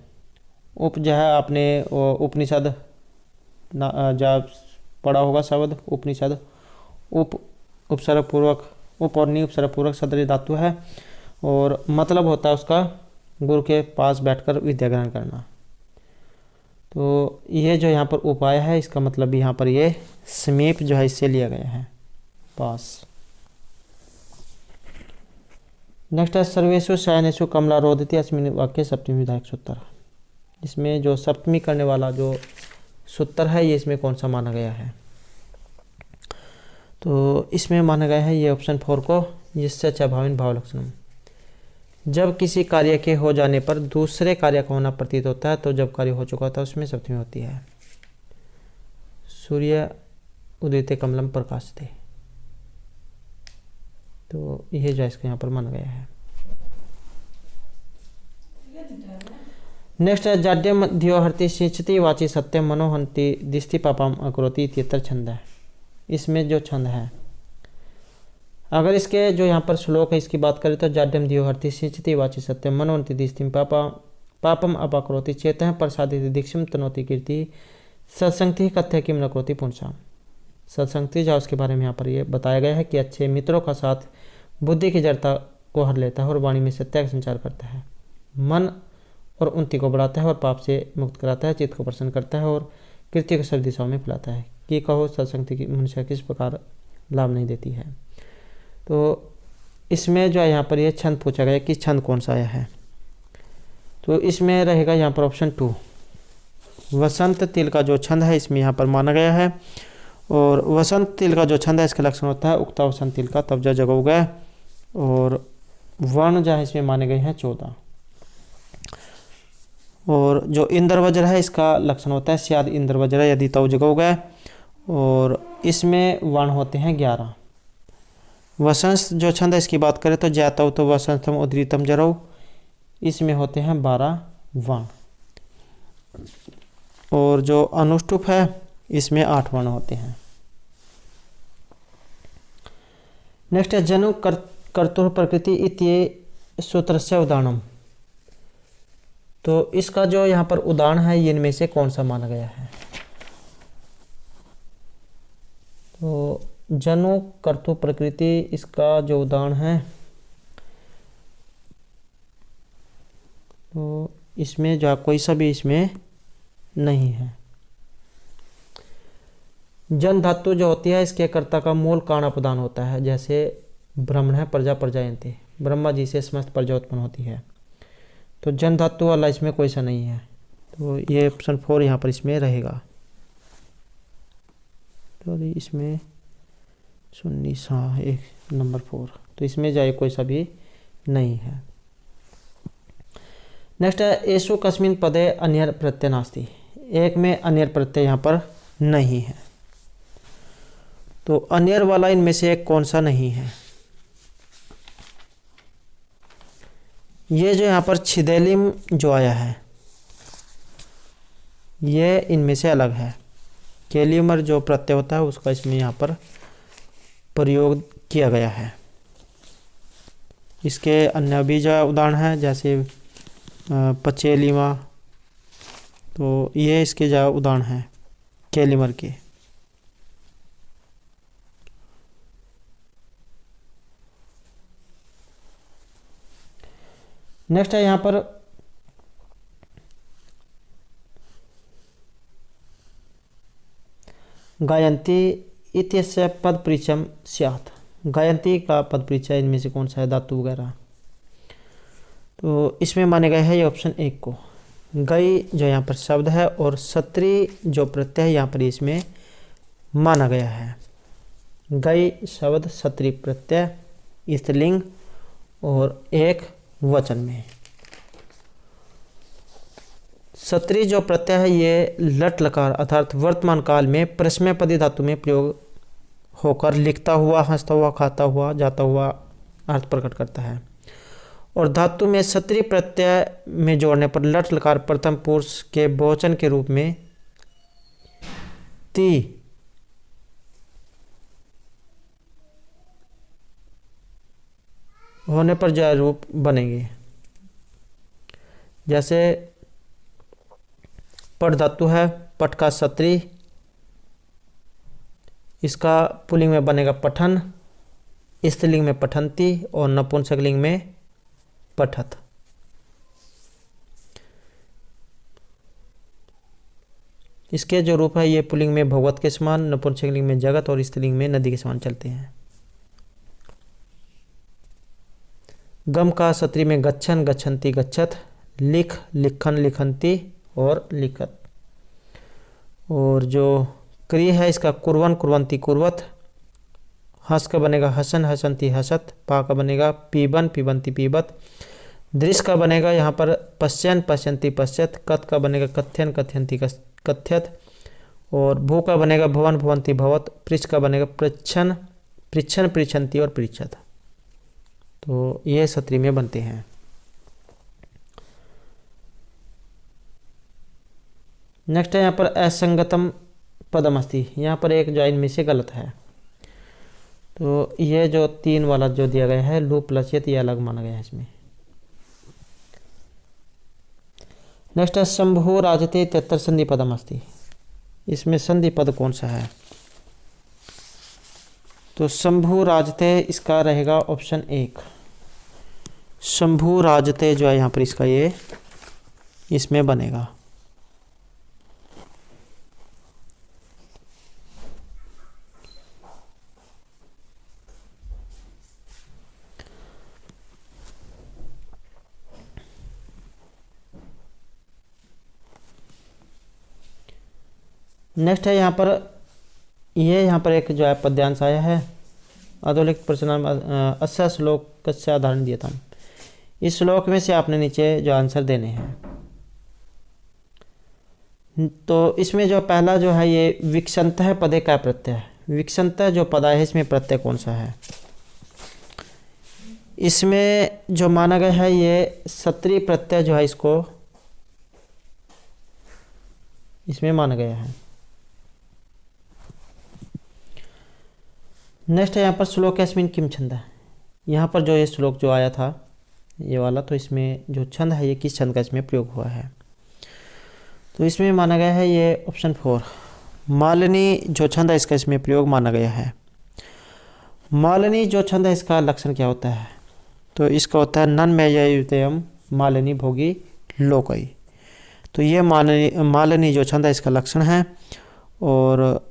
उप जो है आपने उपनिषद जब पढ़ा होगा शब्द उपनिषद, उपसर्ग पूर्वक उप और नि उपसर्ग पूर्वक सदरी धातु है और मतलब होता है उसका गुरु के पास बैठकर विद्या ग्रहण करना। तो ये जो यहाँ पर उपाय है इसका मतलब भी यहाँ पर ये समीप जो है इससे लिया गया है, पास। नेक्स्ट है सर्वेषु शयनेषु कमला रोदति अस्मिन् वाक्ये सप्तमी विधायक सूत्र। इसमें जो सप्तमी करने वाला जो सूत्र है ये इसमें कौन सा माना गया है? तो इसमें माना गया है ये ऑप्शन 4 को, जिससे अभाविन भाव लक्षणम। जब किसी कार्य के हो जाने पर दूसरे कार्य का होना प्रतीत होता है तो जब कार्य हो चुका होता है उसमें सप्तमी होती है। सूर्य उदिते कमलम प्रकाशते, तो यह जो इसका यहाँ पर माना गया है। नेक्स्ट है जाड्यम ध्योहर्ति सिंचती वाची सत्यम मनोहंति दिस्ति पापम अकरोति इत्यत्र छंद है। इसमें जो छंद है, अगर इसके जो यहाँ पर श्लोक है इसकी बात करें तो जाड्यम ध्योहर्ति सिंचती वाची सत्यम मनोहंति दिस्ति पापम अपाकरोति चेतः प्रसादित दीक्षम तनोति कीर्ति सत्संगति कथ्य किम न करोति पुंसा। सत्संगति जो उसके बारे में यहाँ पर ये बताया गया है कि अच्छे मित्रों का साथ बुद्धि की जड़ता को हर लेता है और वाणी में सत्य का संचार करता है, मन और उन्नति को बढ़ाता है और पाप से मुक्त कराता है, चित्त को प्रसन्न करता है और कृत्य को सब दिशाओं में फैलाता है। कि कहो सत्संगति की मनुष्य किस प्रकार लाभ नहीं देती है। तो इसमें जो है यहाँ पर ये छंद पूछा गया कि छंद कौन सा आया है, तो इसमें रहेगा यहाँ पर ऑप्शन 2 वसंत तिल का जो छंद है इसमें यहाँ पर माना गया है। और वसंत तिल का जो छंद है इसका लक्षण होता है उक्ता वसंत तिल का तब जा जग उगए, और वर्ण जो है इसमें माने गए हैं 14। और जो इंद्र वज्र है इसका लक्षण होता है स्याद इंद्र वज्र यदि तव जग उगए, और इसमें वर्ण होते हैं 11। वसंत जो छंद है इसकी बात करें तो जातव तो वसंतम उद्रीतम जरव, इसमें होते हैं 12 वर्ण। और जो अनुष्टुप है इसमें 8 वर्ण होते हैं। नेक्स्ट है जनु कर्तुर प्रकृति इत्ये सूत्रस्य उदाहरणम। तो इसका जो यहाँ पर उदाहरण है इनमें से कौन सा माना गया है? तो जनु कर्तु प्रकृति इसका जो उदाहरण है, तो इसमें जो कोई सा भी इसमें नहीं है। जन धातु जो होती है इसके कर्ता का मूल कारण प्रदान होता है, जैसे ब्रह्मण है प्रजा प्रजायन्ते, ब्रह्मा जी से समस्त प्रजा उत्पन्न होती है। तो जन धातु वाला इसमें कोई सा नहीं है, तो ये ऑप्शन 4 यहाँ पर इसमें रहेगा। तो इसमें 19 हाँ एक नंबर 4, तो इसमें जाए कोई सा भी नहीं है। नेक्स्ट है एसु कस्मिन पदे अन्यर प्रत्यय नास्ति। एक में अन्यर प्रत्यय यहाँ पर नहीं है, तो अन्यर वाला इनमें से एक कौन सा नहीं है? ये जो यहाँ पर छिदेलिम जो आया है ये इनमें से अलग है। केलिमर जो प्रत्यय होता है उसका इसमें यहाँ पर प्रयोग किया गया है। इसके अन्य भी जो उदाहरण है जैसे पचेलिमा, तो ये इसके जो उदाहरण है केलिमर के। नेक्स्ट है यहाँ पर गायंती इत्यस्य पद परिचय स्यात्। गायंती का पद परिचय इनमें से कौन सा है? धातु वगैरह। तो इसमें माने गए हैं ये ऑप्शन 1 को। गई जो यहाँ पर शब्द है और सत्री जो प्रत्यय है यहाँ पर इसमें माना गया है। गई शब्द सत्री प्रत्यय स्त्रीलिंग और एक वचन में। सत्री जो प्रत्यय है ये लट लकार अर्थात वर्तमान काल में प्रश्नपदी धातु में प्रयोग होकर लिखता हुआ, हंसता हुआ, खाता हुआ, जाता हुआ अर्थ प्रकट करता है। और धातु में सत्री प्रत्यय में जोड़ने पर लट लकार प्रथम पुरुष के बहुवचन के रूप में ती होने पर जो रूप बनेंगे। जैसे पट धातु है, पट का सत्री, इसका पुल्लिंग में बनेगा पठन, स्त्रीलिंग में पठंती और नपुंसकलिंग में पठत। इसके जो रूप है ये पुल्लिंग में भगवत के समान, नपुंसकलिंग में जगत और स्त्रीलिंग में नदी के समान चलते हैं। गम का सत्री में गच्छन, गच्छन्ति, गच्छत, लिख, लिखन, लिखन्ति और लिखत। और जो क्री है इसका कुर्वन कुर्वंती कुर्वत, हंस का बनेगा हसन हसंती हसत, पा का बनेगा पीबन पीबंती पीबत, दृश्य का बनेगा यहाँ पर पश्यन पश्यंती पश्यत, कथ का बनेगा कथ्यन कथ्यंती कथ्यत, और भू का बनेगा भवन भवंती भवत, पृछ का बनेगा पृच्छन पृच्छन पृच्छन्ति और पृच्छत। तो ये सत्री में बनते हैं। नेक्स्ट है यहाँ पर असंगतम पदम अस्ति, यहाँ पर एक जो इनमें से गलत है। तो ये जो 3 वाला जो दिया गया है लू प्लस ये अलग माना गया है इसमें। नेक्स्ट है शंभु राजते 73 संधि पदम अस्ति, इसमें संधि पद कौन सा है? तो शंभु राजते इसका रहेगा ऑप्शन 1। शंभु राजते जो है यहाँ पर इसका ये इसमें बनेगा। नेक्स्ट है यहाँ पर एक जो है पद्यांश आया है। अधोलिखित प्रश्न अस्या श्लोक का उदाहरण दिया था। इस श्लोक में से आपने नीचे जो आंसर देने हैं। तो इसमें जो पहला जो है ये विक्षंतः पदे का प्रत्यय, विक्षंतः जो पद है इसमें प्रत्यय कौन सा है? इसमें जो माना गया है ये सत्री प्रत्यय जो है इसको इसमें माना गया है। नेक्स्ट है यहाँ पर श्लोक अस्मिन् किम छंद है। यहाँ पर जो ये श्लोक जो आया था ये वाला, तो इसमें जो छंद है ये किस छंद का इसमें प्रयोग हुआ है? तो इसमें माना गया है ये ऑप्शन 4 मालिनी जो छंद है इसका इसमें प्रयोग माना गया है। मालिनी जो छंद है इसका लक्षण क्या होता है? तो इसका होता है नन में युतयम मालिनी भोगी लोकई। तो ये मालिनी जो छंद है इसका लक्षण है। और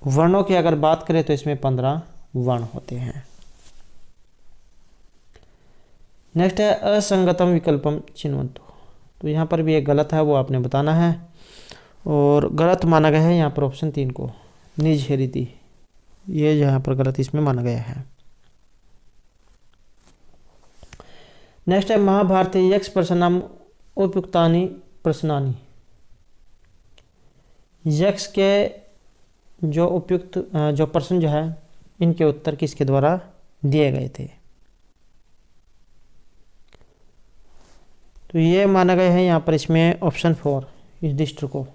वर्णों की अगर बात करें तो इसमें 15 वर्ण होते हैं। नेक्स्ट है असंगतम विकल्पम चिन्वन्तु। तो यहाँ पर भी एक गलत है वो आपने बताना है। और गलत माना गया है यहाँ पर ऑप्शन 3 को निज हेरिति, ये यहाँ पर गलत इसमें माना गया है। नेक्स्ट है महाभारती यक्ष प्रश्नम उपयुक्तानि प्रश्नानि। यक्ष के जो उपयुक्त जो प्रश्न जो है इनके उत्तर किसके द्वारा दिए गए थे? तो ये माना गया है यहाँ पर इसमें ऑप्शन 4 युधिष्ठिर को।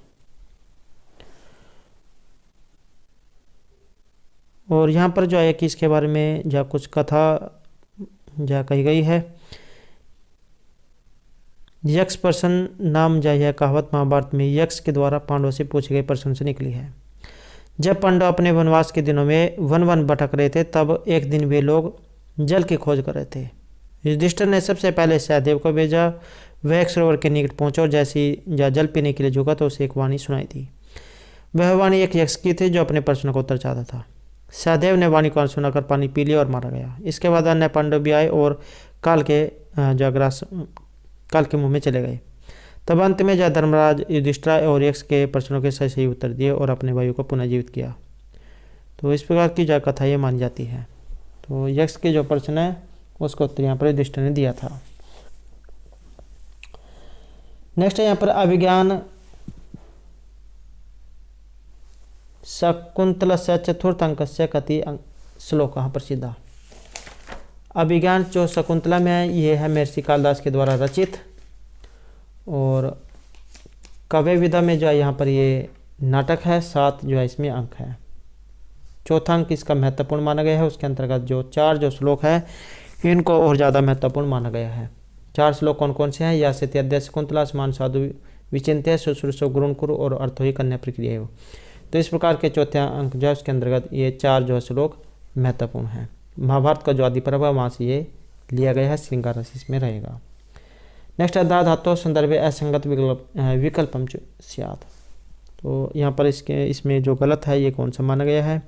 और यहाँ पर जो है कि इसके बारे में जो कुछ कथा जो कही गई है, यक्ष प्रश्न नाम जो यह कहावत महाभारत में यक्ष के द्वारा पांडवों से पूछे गए प्रश्न से निकली है। जब पांडव अपने वनवास के दिनों में वन वन भटक रहे थे तब एक दिन वे लोग जल की खोज कर रहे थे। युधिष्ठिर ने सबसे पहले सहदेव को भेजा। वह एक सरोवर के निकट पहुंचा और जैसे ही जल पीने के लिए झुका तो उसे एक वाणी सुनाई थी। वह वाणी एक यक्ष की थी जो अपने प्रश्न का उत्तर चाहता था। सहदेव ने वाणी को सुनाकर पानी पी लिया और मारा गया। इसके बाद अन्य पांडव भी आए और काल के मुंह में चले गए। तब अंत में जय धर्मराज युधिष्ठिर और यक्ष के प्रश्नों के सही सही उत्तर दिए और अपने भाइयों को पुनः जीवित किया। तो इस प्रकार की जो कथा ये मानी जाती है। तो यक्ष के जो प्रश्न है उसको उत्तर यहाँ पर युधिष्ठिर ने दिया था। नेक्स्ट है यहाँ पर अभिज्ञान शकुंतलस्य चतुर्थ अंकस्य कति श्लोक प्रसिद्ध। अभिज्ञान जो शकुंतला में है ये है महर्षि कालिदास के द्वारा रचित। और काव्य विधा में जो है यहाँ पर ये नाटक है। 7 जो है इसमें अंक है। चौथा अंक इसका महत्वपूर्ण माना गया है। उसके अंतर्गत जो 4 जो श्लोक है इनको और ज़्यादा महत्वपूर्ण माना गया है। 4 श्लोक कौन कौन से हैं? या से अध्याय शकुंतला समान साधु विचिंत्य शुश्रूषो गुरुण कुरु और अर्थो ही कन्या प्रक्रिया हो। तो इस प्रकार के चौथे अंक जो है उसके अंतर्गत ये 4 जो श्लोक महत्वपूर्ण हैं। महाभारत का जो आदि पर्व है वहाँ से ये लिया गया है। श्रृंगार रस इसमें रहेगा। नेक्स्ट है धा धातु संदर्भे असंगत विकल्पम स्यात्। तो यहाँ पर इसमें जो गलत है ये कौन सा माना गया है?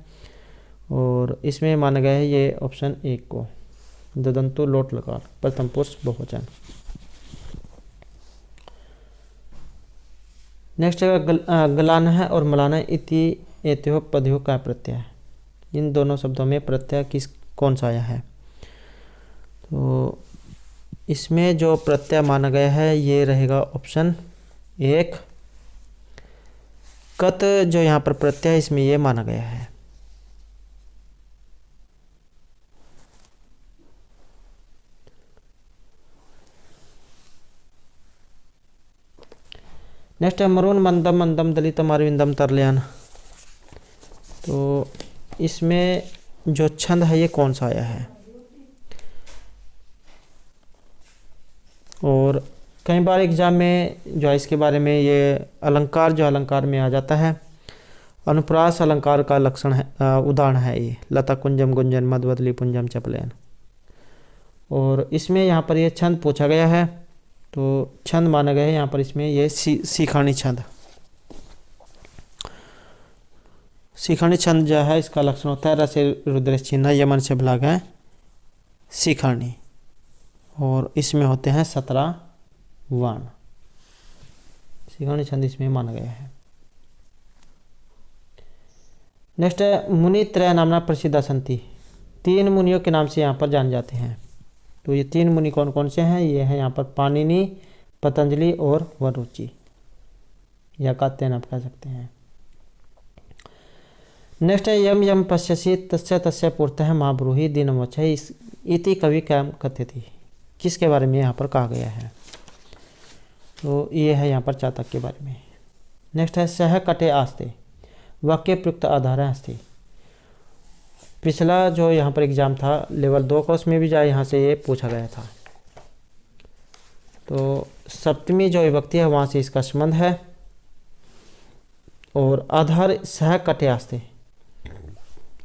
और इसमें माना गया है ये ऑप्शन 1 को ददंतु लोट लकार प्रथम पुरुष बहुवचन। नेक्स्ट है गलाना है और मलाना इति एत्यो पदयो का प्रत्यय है। इन दोनों शब्दों में प्रत्यय कौन सा आया है? तो इसमें जो प्रत्यय माना गया है ये रहेगा ऑप्शन 1 कत। जो यहाँ पर प्रत्यय इसमें ये माना गया है। नेक्स्ट है मरुन मंदम मंदम दलितम अरविंदम तरल्यान। तो इसमें जो छंद है ये कौन सा आया है? और कई बार एग्जाम में जो है इसके बारे में ये अलंकार जो अलंकार में आ जाता है। अनुप्रास अलंकार का लक्षण है, उदाहरण है ये लता कुंजम गुंजन मधुवदली पुंजम चपलयन। और इसमें यहाँ पर ये छंद पूछा गया है, तो छंद माना गया है यहाँ पर इसमें ये सीखानी छंद। सीखानी छंद जो है इसका लक्षण होता है रसे रुद्र चिन्ह यमन से भलाग है सीखानी। और इसमें होते हैं 17 वर्ण। सीखानी छंद इसमें माना गया है। नेक्स्ट है मुनि त्रय नामना प्रसिद्ध संति। 3 मुनियों के नाम से यहाँ पर जाने जाते हैं। तो ये 3 मुनि कौन कौन से हैं? ये हैं यहाँ पर पाणिनि, पतंजलि और वरुचि या कात्यायन आप कह सकते हैं। नेक्स्ट है यम यम पश्यसि तस्य तस्य पूर्तः महाब्रूहि दीनवचः इति कवि क्या कथ्यति। किसके बारे में यहाँ पर कहा गया है? तो ये है यहाँ पर चातक के बारे में। नेक्स्ट है सह कटे आस्ते वाक्य प्रयुक्त आधार अस्ति। पिछला जो यहाँ पर एग्जाम था लेवल 2 का उसमें भी जाए यहाँ से ये पूछा गया था। तो सप्तमी जो विभक्ति है वहाँ से इसका संबंध है। और आधार सह कटे आस्ते,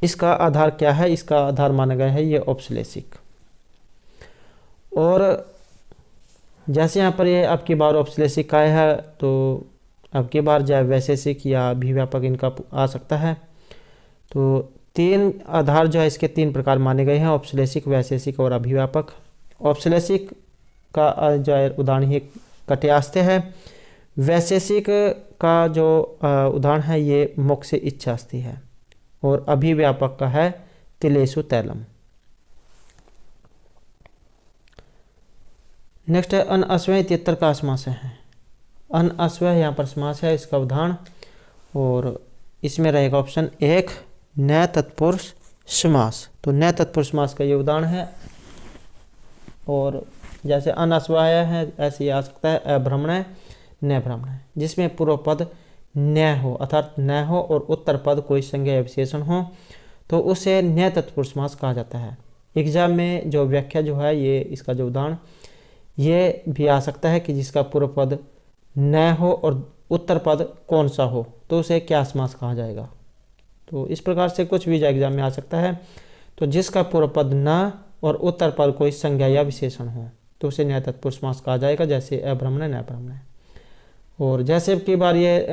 इसका आधार क्या है? इसका आधार माना गया है ये औपश्लेषिक। और जैसे यहाँ पर ये आपकी बार औपश्लेषिक का है तो अब की बार चाहे वैशेषिक या अभिव्यापक इनका आ सकता है। तो 3 आधार जो है इसके 3 प्रकार माने गए हैं, औपश्लेषिक, वैशेषिक और अभिव्यापक। औपश्लेषिक का जो है उदाहरण ही कट्यास्ते है। वैशेषिक का जो उदाहरण है ये मोक्ष इच्छास्ति है। और अभिव्यापक का है तिलेषु तैलम। नेक्स्ट है अन अस्वय तितर का समास है। अन अस्वय यहाँ पर समास है, इसका उदाहरण। और इसमें रहेगा ऑप्शन 1 न तत्पुरुष समास। तो न तत्पुरुष समास का ये उदाहरण है। और जैसे अन अस्वय है ऐसे ही आ सकता है अभ्रमण न भ्रमण, जिसमें पूर्व पद न हो अर्थात न हो और उत्तर पद कोई संज्ञा या विशेषण हो तो उसे न तत्पुरुष समास कहा जाता है। एग्जाम में जो व्याख्या जो है ये इसका जो उदाहरण ये भी आ सकता है कि जिसका पूर्व पद न हो और उत्तर पद कौन सा हो तो उसे क्या समास कहा जाएगा। तो इस प्रकार से कुछ भी एग्जाम में आ सकता है। तो जिसका पूर्व पद न और उत्तर पद कोई संज्ञा या विशेषण हो तो उसे न्याय तत्पुरुष समास कहा जाएगा, जैसे अभ्रमण न भ्रमण। और जैसे अब की बार ये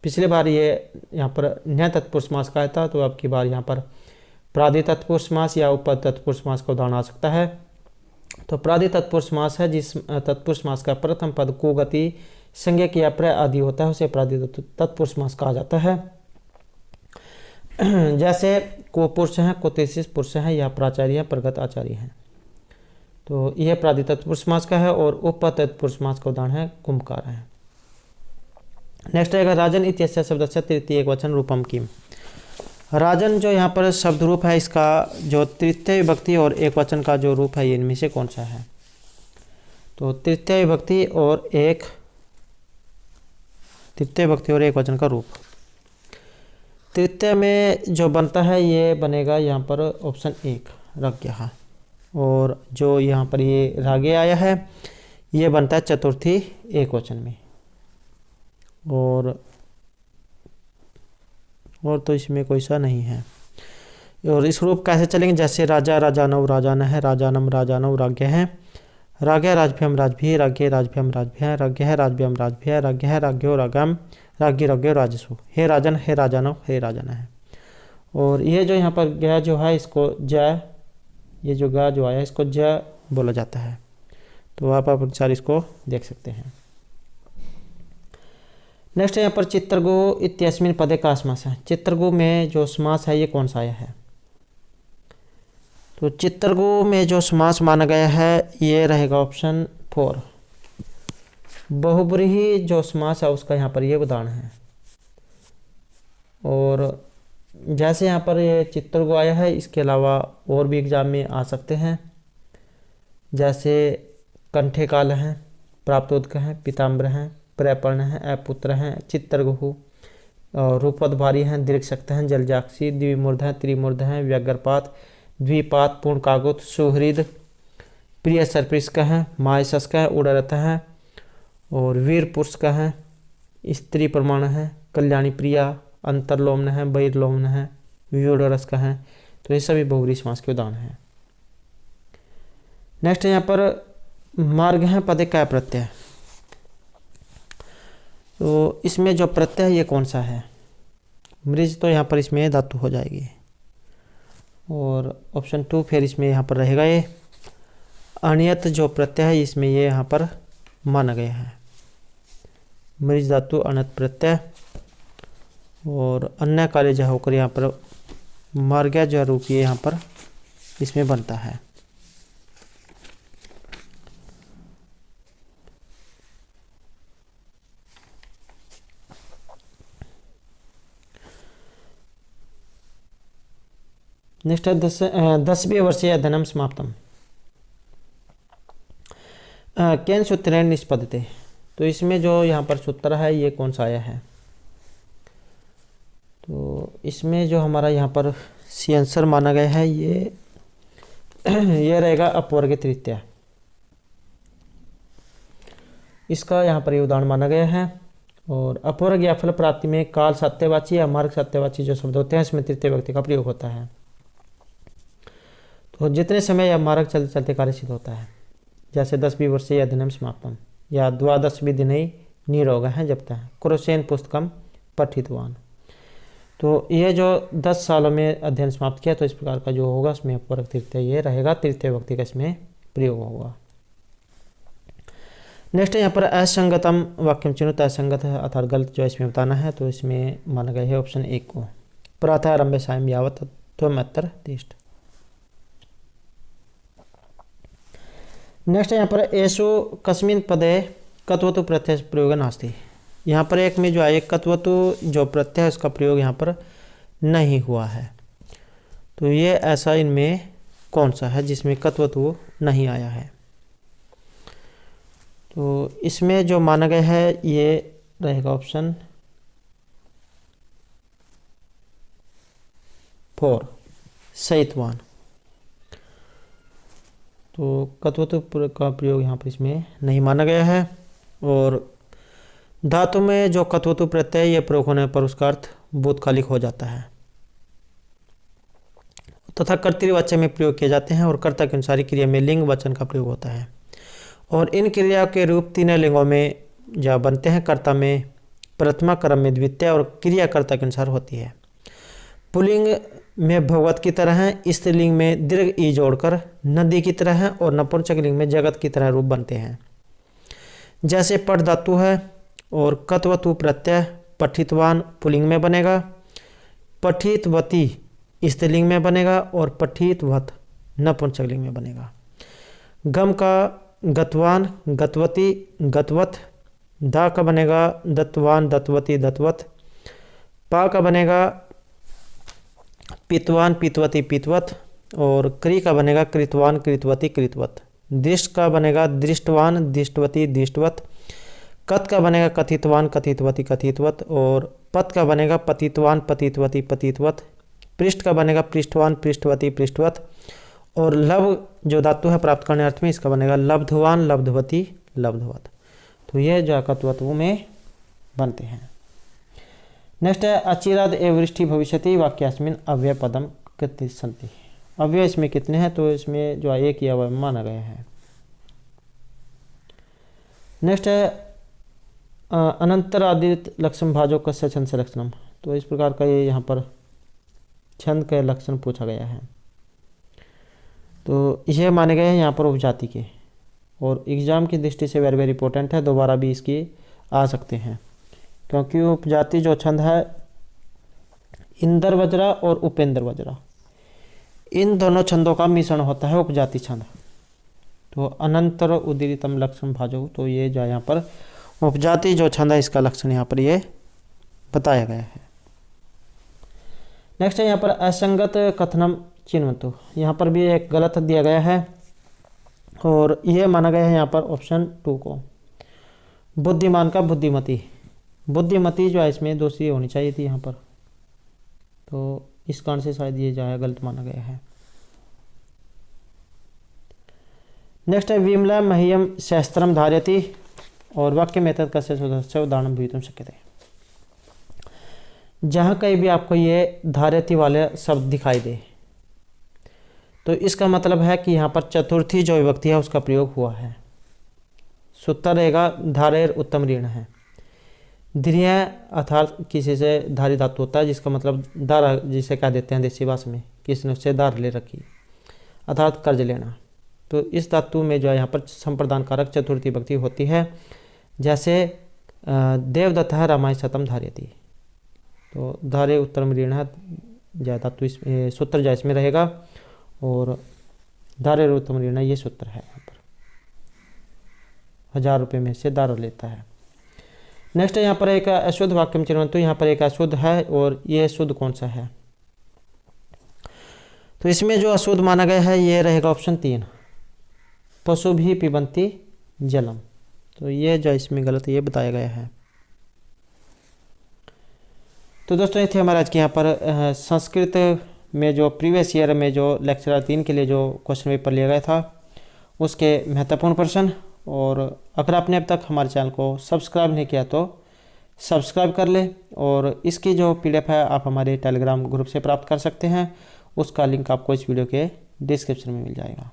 पिछले बार ये यहाँ पर न्याय तत्पुरुष समास कहा था, तो अब की बार यहाँ पर प्रादि तत्पुरुष समास या उपपद तत्पुरुष समास का उदाहरण आ सकता है। तो प्रादि तत्पुरुष समास है जिस तत्पुरुष समास का प्रथम पद को गति संज्ञा की अप्रय आदि होता है उसे प्रादि तत्पुरुष समास कहा जाता है। जैसे को पुरुष हैं, को तेसिस पुरुष हैं या प्राचार्य हैं, प्रगत आचार्य हैं। तो यह प्रादि तत्पुरुष समास का है। और उपपद तत्पुरुष समास का उदाहरण है कुंभकार है। नेक्स्ट रहेगा राजन इत्यस्य शब्दस्य तृतीय एकवचन रूपम किम। राजन जो यहाँ पर शब्द रूप है इसका जो तृतीय विभक्ति और एकवचन का जो रूप है ये इनमें से कौन सा है? तो तृतीय विभक्ति और एकवचन का रूप। तृतीय में जो बनता है ये बनेगा यहाँ पर ऑप्शन 1 रज्ञः। और जो यहाँ पर ये रागे आया है ये बनता है चतुर्थी एकवचन में। और तो इसमें कोई सा नहीं है। और इस रूप कैसे चलेंगे? जैसे राजा राजानव राजान है, राजानम राजानव राज्ञ है, राज्ञ राजभ्यम राजभी, राज्ञ राजभ्यम राजभ्य, राज्ञ है राजभ्यम राजभ्य, राज्ञ है राज्ञो रागम, राज्ञ राज्ञो राजसु, हे राजन हे राजानव हे राजन है। और ये जो यहाँ पर ग जो है इसको ज, ये जो ग जो आया इसको ज बोला जाता है। तो आप अनुसार इसको देख सकते हैं। नेक्स्ट है यहाँ पर चित्रगु इत्यस्मिन् पदे का समास है। चित्रगु में जो समास है ये कौन सा आया है? तो चित्रगु में जो समास माना गया है ये रहेगा ऑप्शन 4। बहुब्रीहि जो समास है उसका यहाँ पर ये उदाहरण है। और जैसे यहाँ पर ये चित्रगु आया है, इसके अलावा और भी एग्जाम में आ सकते हैं, जैसे कंठे काल हैं, प्राप्तोदक हैं, पीताम्बर हैं, प्रपर्ण हैं, अपुत्र हैं, चित्रगुहु, रूपोद्भारी हैं, दीर्घशक्त हैं, जलजाक्षी, द्विमूर्ध हैं, त्रिमूर्ध हैं, व्यग्रपात, द्विपात, पूर्ण कागुत, सुहृद, प्रिय सर्पिष्क हैं, मायशस्क हैं, उड़रथ हैं और वीर पुरुष हैं, स्त्री प्रमाण हैं, कल्याणी प्रिया, अंतरलोमन है, बहिर्लोमन है, व्यूढ़रस का है। तो ये सभी बहुब्रीहि समास के उदाहरण हैं। नेक्स्ट यहाँ पर मार्ग है पदे का प्रत्यय। तो इसमें जो प्रत्यय है ये कौन सा है? मृज तो यहाँ पर इसमें धातु हो जाएगी और ऑप्शन 2 फिर इसमें यहाँ पर रहेगा ये अनियत जो प्रत्यय है, इसमें ये यहाँ पर माना गया है। मृज धातु अनियत प्रत्यय और अन्य कार्य जो होकर यहाँ पर मार्ग जो रूप ये यहाँ पर इसमें बनता है। नेक्स्ट है 10वीं वर्षीय अध्ययनम समाप्तम केन सूत्रेण निष्पद्यते। तो इसमें जो यहाँ पर सूत्र है ये कौन सा आया है? तो इसमें जो हमारा यहाँ पर सी आंसर माना गया है ये रहेगा अपवर्ग तृतीया। इसका यहाँ पर ये उदाहरण माना गया है। और अपवर्ग या फल प्राप्ति में काल सत्यवाची या मार्ग सत्यवाची जो शब्द होते हैं इसमें तृतीय व्यक्ति का प्रयोग होता है। तो जितने समय या मार्ग चलते चलते कार्य सिद्ध होता है, जैसे 10वीं वर्षीय अध्ययनम समाप्तम या द्वादशवी दिनै निरोग है जब तक क्रोसेन पुस्तकम पठितवान। तो ये जो 10 सालों में अध्ययन समाप्त किया, तो इस प्रकार का जो होगा उसमें अपवर्ग तृतीय ये रहेगा, तृतीय व्यक्ति का इसमें प्रयोग होगा। नेक्स्ट है यहाँ पर असंगतम वाक्यम चिन्हित। असंगत है अर्थात गलत जो इसमें बताना है, तो इसमें माना गया है ऑप्शन 1 को। प्रातः आरंभे सायं यावत् त्वमत्र तिष्ठ। नेक्स्ट है यहाँ पर एषु कस्मिन् पदे कत्वतु प्रत्यय प्रयोग नास्ति। यहाँ पर एक में जो है कत्वतु जो प्रत्यय है उसका प्रयोग यहाँ पर नहीं हुआ है। तो ये ऐसा इनमें कौन सा है जिसमें कत्वतु नहीं आया है? तो इसमें जो माना गया है ये रहेगा ऑप्शन 4 सहितवान। तो कत्वतु का प्रयोग यहाँ पर इसमें नहीं माना गया है। और धातु में जो कत्वतु प्रत्यय ये प्रयोग होने पर उसका अर्थ भूतकालिक हो जाता है तथा कर्तृवाच्य में प्रयोग किए जाते हैं और कर्ता के अनुसार क्रिया में लिंग वचन का प्रयोग होता है। और इन क्रिया के रूप तीनों लिंगों में जा बनते हैं। कर्ता में प्रथमा, क्रम में द्वितीय और क्रिया कर्ता के अनुसार होती है। पुल्लिंग में भगवत की तरह है, स्त्रीलिंग में दीर्घ ई जोड़कर नदी की तरह है और नपुंसकलिंग में जगत की तरह रूप बनते हैं। जैसे पठ धातु है और कत्वतु प्रत्यय पठितवान पुल्लिंग में बनेगा, पठितवती स्त्रीलिंग में बनेगा और पठितवत नपुंसकलिंग में बनेगा। गम का गतवान, गतवती, गतवत। दा का बनेगा दत्तवान, दत्तवती, दत्तवत। पा का बनेगा पितवान, पितवती, पितवत। और क्री का बनेगा कृतवान, कृतवती, कृतवत। दृष्ट का बनेगा दृष्टवान, दृष्टवती, दृष्टवत। कत का बनेगा कथितवान, कथितवती, कथितवत। और पत का बनेगा पतितवान, पतितवती, पतितवत। पृष्ठ का बनेगा पृष्ठवान, पृष्ठवती, पृष्ठवत। और लव जो धातु है प्राप्त करने अर्थ में इसका बनेगा लब्धवान, लब्धवती, लब्धवत। तो ये जो कत्वत्व में बनते हैं। नेक्स्ट है अचिराद एव वृष्टि भविष्यति वाक्यास्मिन् अव्यय पदम कितने सन्ति। अव्यय इसमें कितने हैं? तो इसमें जो एक ही अव्यय माना गया है। नेक्स्ट है अनंतरादित लक्षण भाजो कस्य छंद से लक्षणम। तो इस प्रकार का ये यहाँ पर छंद के लक्षण पूछा गया है। तो यह माने गए हैं यहाँ पर उपजाति के और एग्जाम की दृष्टि से वेरी वेरी इंपॉर्टेंट है। दोबारा भी इसकी आ सकते हैं। क्योंकि उपजाति जो छंद है इंद्र वज्रा और उपेंद्र वज्रा, इन दोनों छंदों का मिश्रण होता है उपजाति छंद। तो अनंतर उदीरितम लक्षण भाजो, तो ये जो यहाँ पर उपजाति जो छंद है इसका लक्षण यहाँ पर ये बताया गया है। नेक्स्ट है यहाँ पर असंगत कथनम चिन्वन्तु, यहाँ पर भी एक गलत दिया गया है और ये माना गया है यहाँ पर ऑप्शन 2 को। बुद्धिमान का बुद्धिमती, बुद्धिमती जो है इसमें दूसरी होनी चाहिए थी यहाँ पर, तो इस कारण से शायद ये जो है गलत माना गया है। नेक्स्ट है विमला मह्यम शास्त्रम धारयति और वाक्य में कस्य सुदस्य उदाहरण भवितुं शक्यते। जहाँ कहीं भी आपको ये धारयति वाले शब्द दिखाई दे तो इसका मतलब है कि यहाँ पर चतुर्थी जो विभक्ति है उसका प्रयोग हुआ है। सूत्र रहेगा धारेर उत्तम ऋण है। धीर्य अर्थात किसी से धारी धातु होता है जिसका मतलब धारा, जिसे कह देते हैं देसी भाषा में, किसी ने उससे धार ले रखी अर्थात कर्ज लेना। तो इस धातु में जो है यहाँ पर संप्रदान कारक चतुर्थी विभक्ति होती है। जैसे देवदत्त है रामाय शतम धार्यति, तो धारे उत्तम ऋण है जय धातु इसमें सूत्र जय इसमें रहेगा और धारे उत्तम ऋण है ये सूत्र है। यहाँ पर 1000 रुपये में से धारा लेता है। नेक्स्ट है यहाँ पर एक अशुद्ध वाक्यम चिन्वन्तु, यहाँ पर एक अशुद्ध है और ये शुद्ध कौन सा है। तो इसमें जो अशुद्ध माना गया है ये रहेगा ऑप्शन 3, पशु भी पिबंती जलम। तो ये जो इसमें गलत ये बताया गया है। तो दोस्तों ये थे हमारे आज के यहाँ पर संस्कृत में जो प्रीवियस ईयर में जो लेक्चर 3 के लिए जो क्वेश्चन पेपर लिया गया था उसके महत्वपूर्ण प्रश्न। और अगर आपने अब तक हमारे चैनल को सब्सक्राइब नहीं किया तो सब्सक्राइब कर ले और इसकी जो PDF है आप हमारे टेलीग्राम ग्रुप से प्राप्त कर सकते हैं, उसका लिंक आपको इस वीडियो के डिस्क्रिप्शन में मिल जाएगा।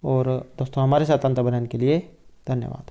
और दोस्तों हमारे साथ अंत बनाने के लिए धन्यवाद।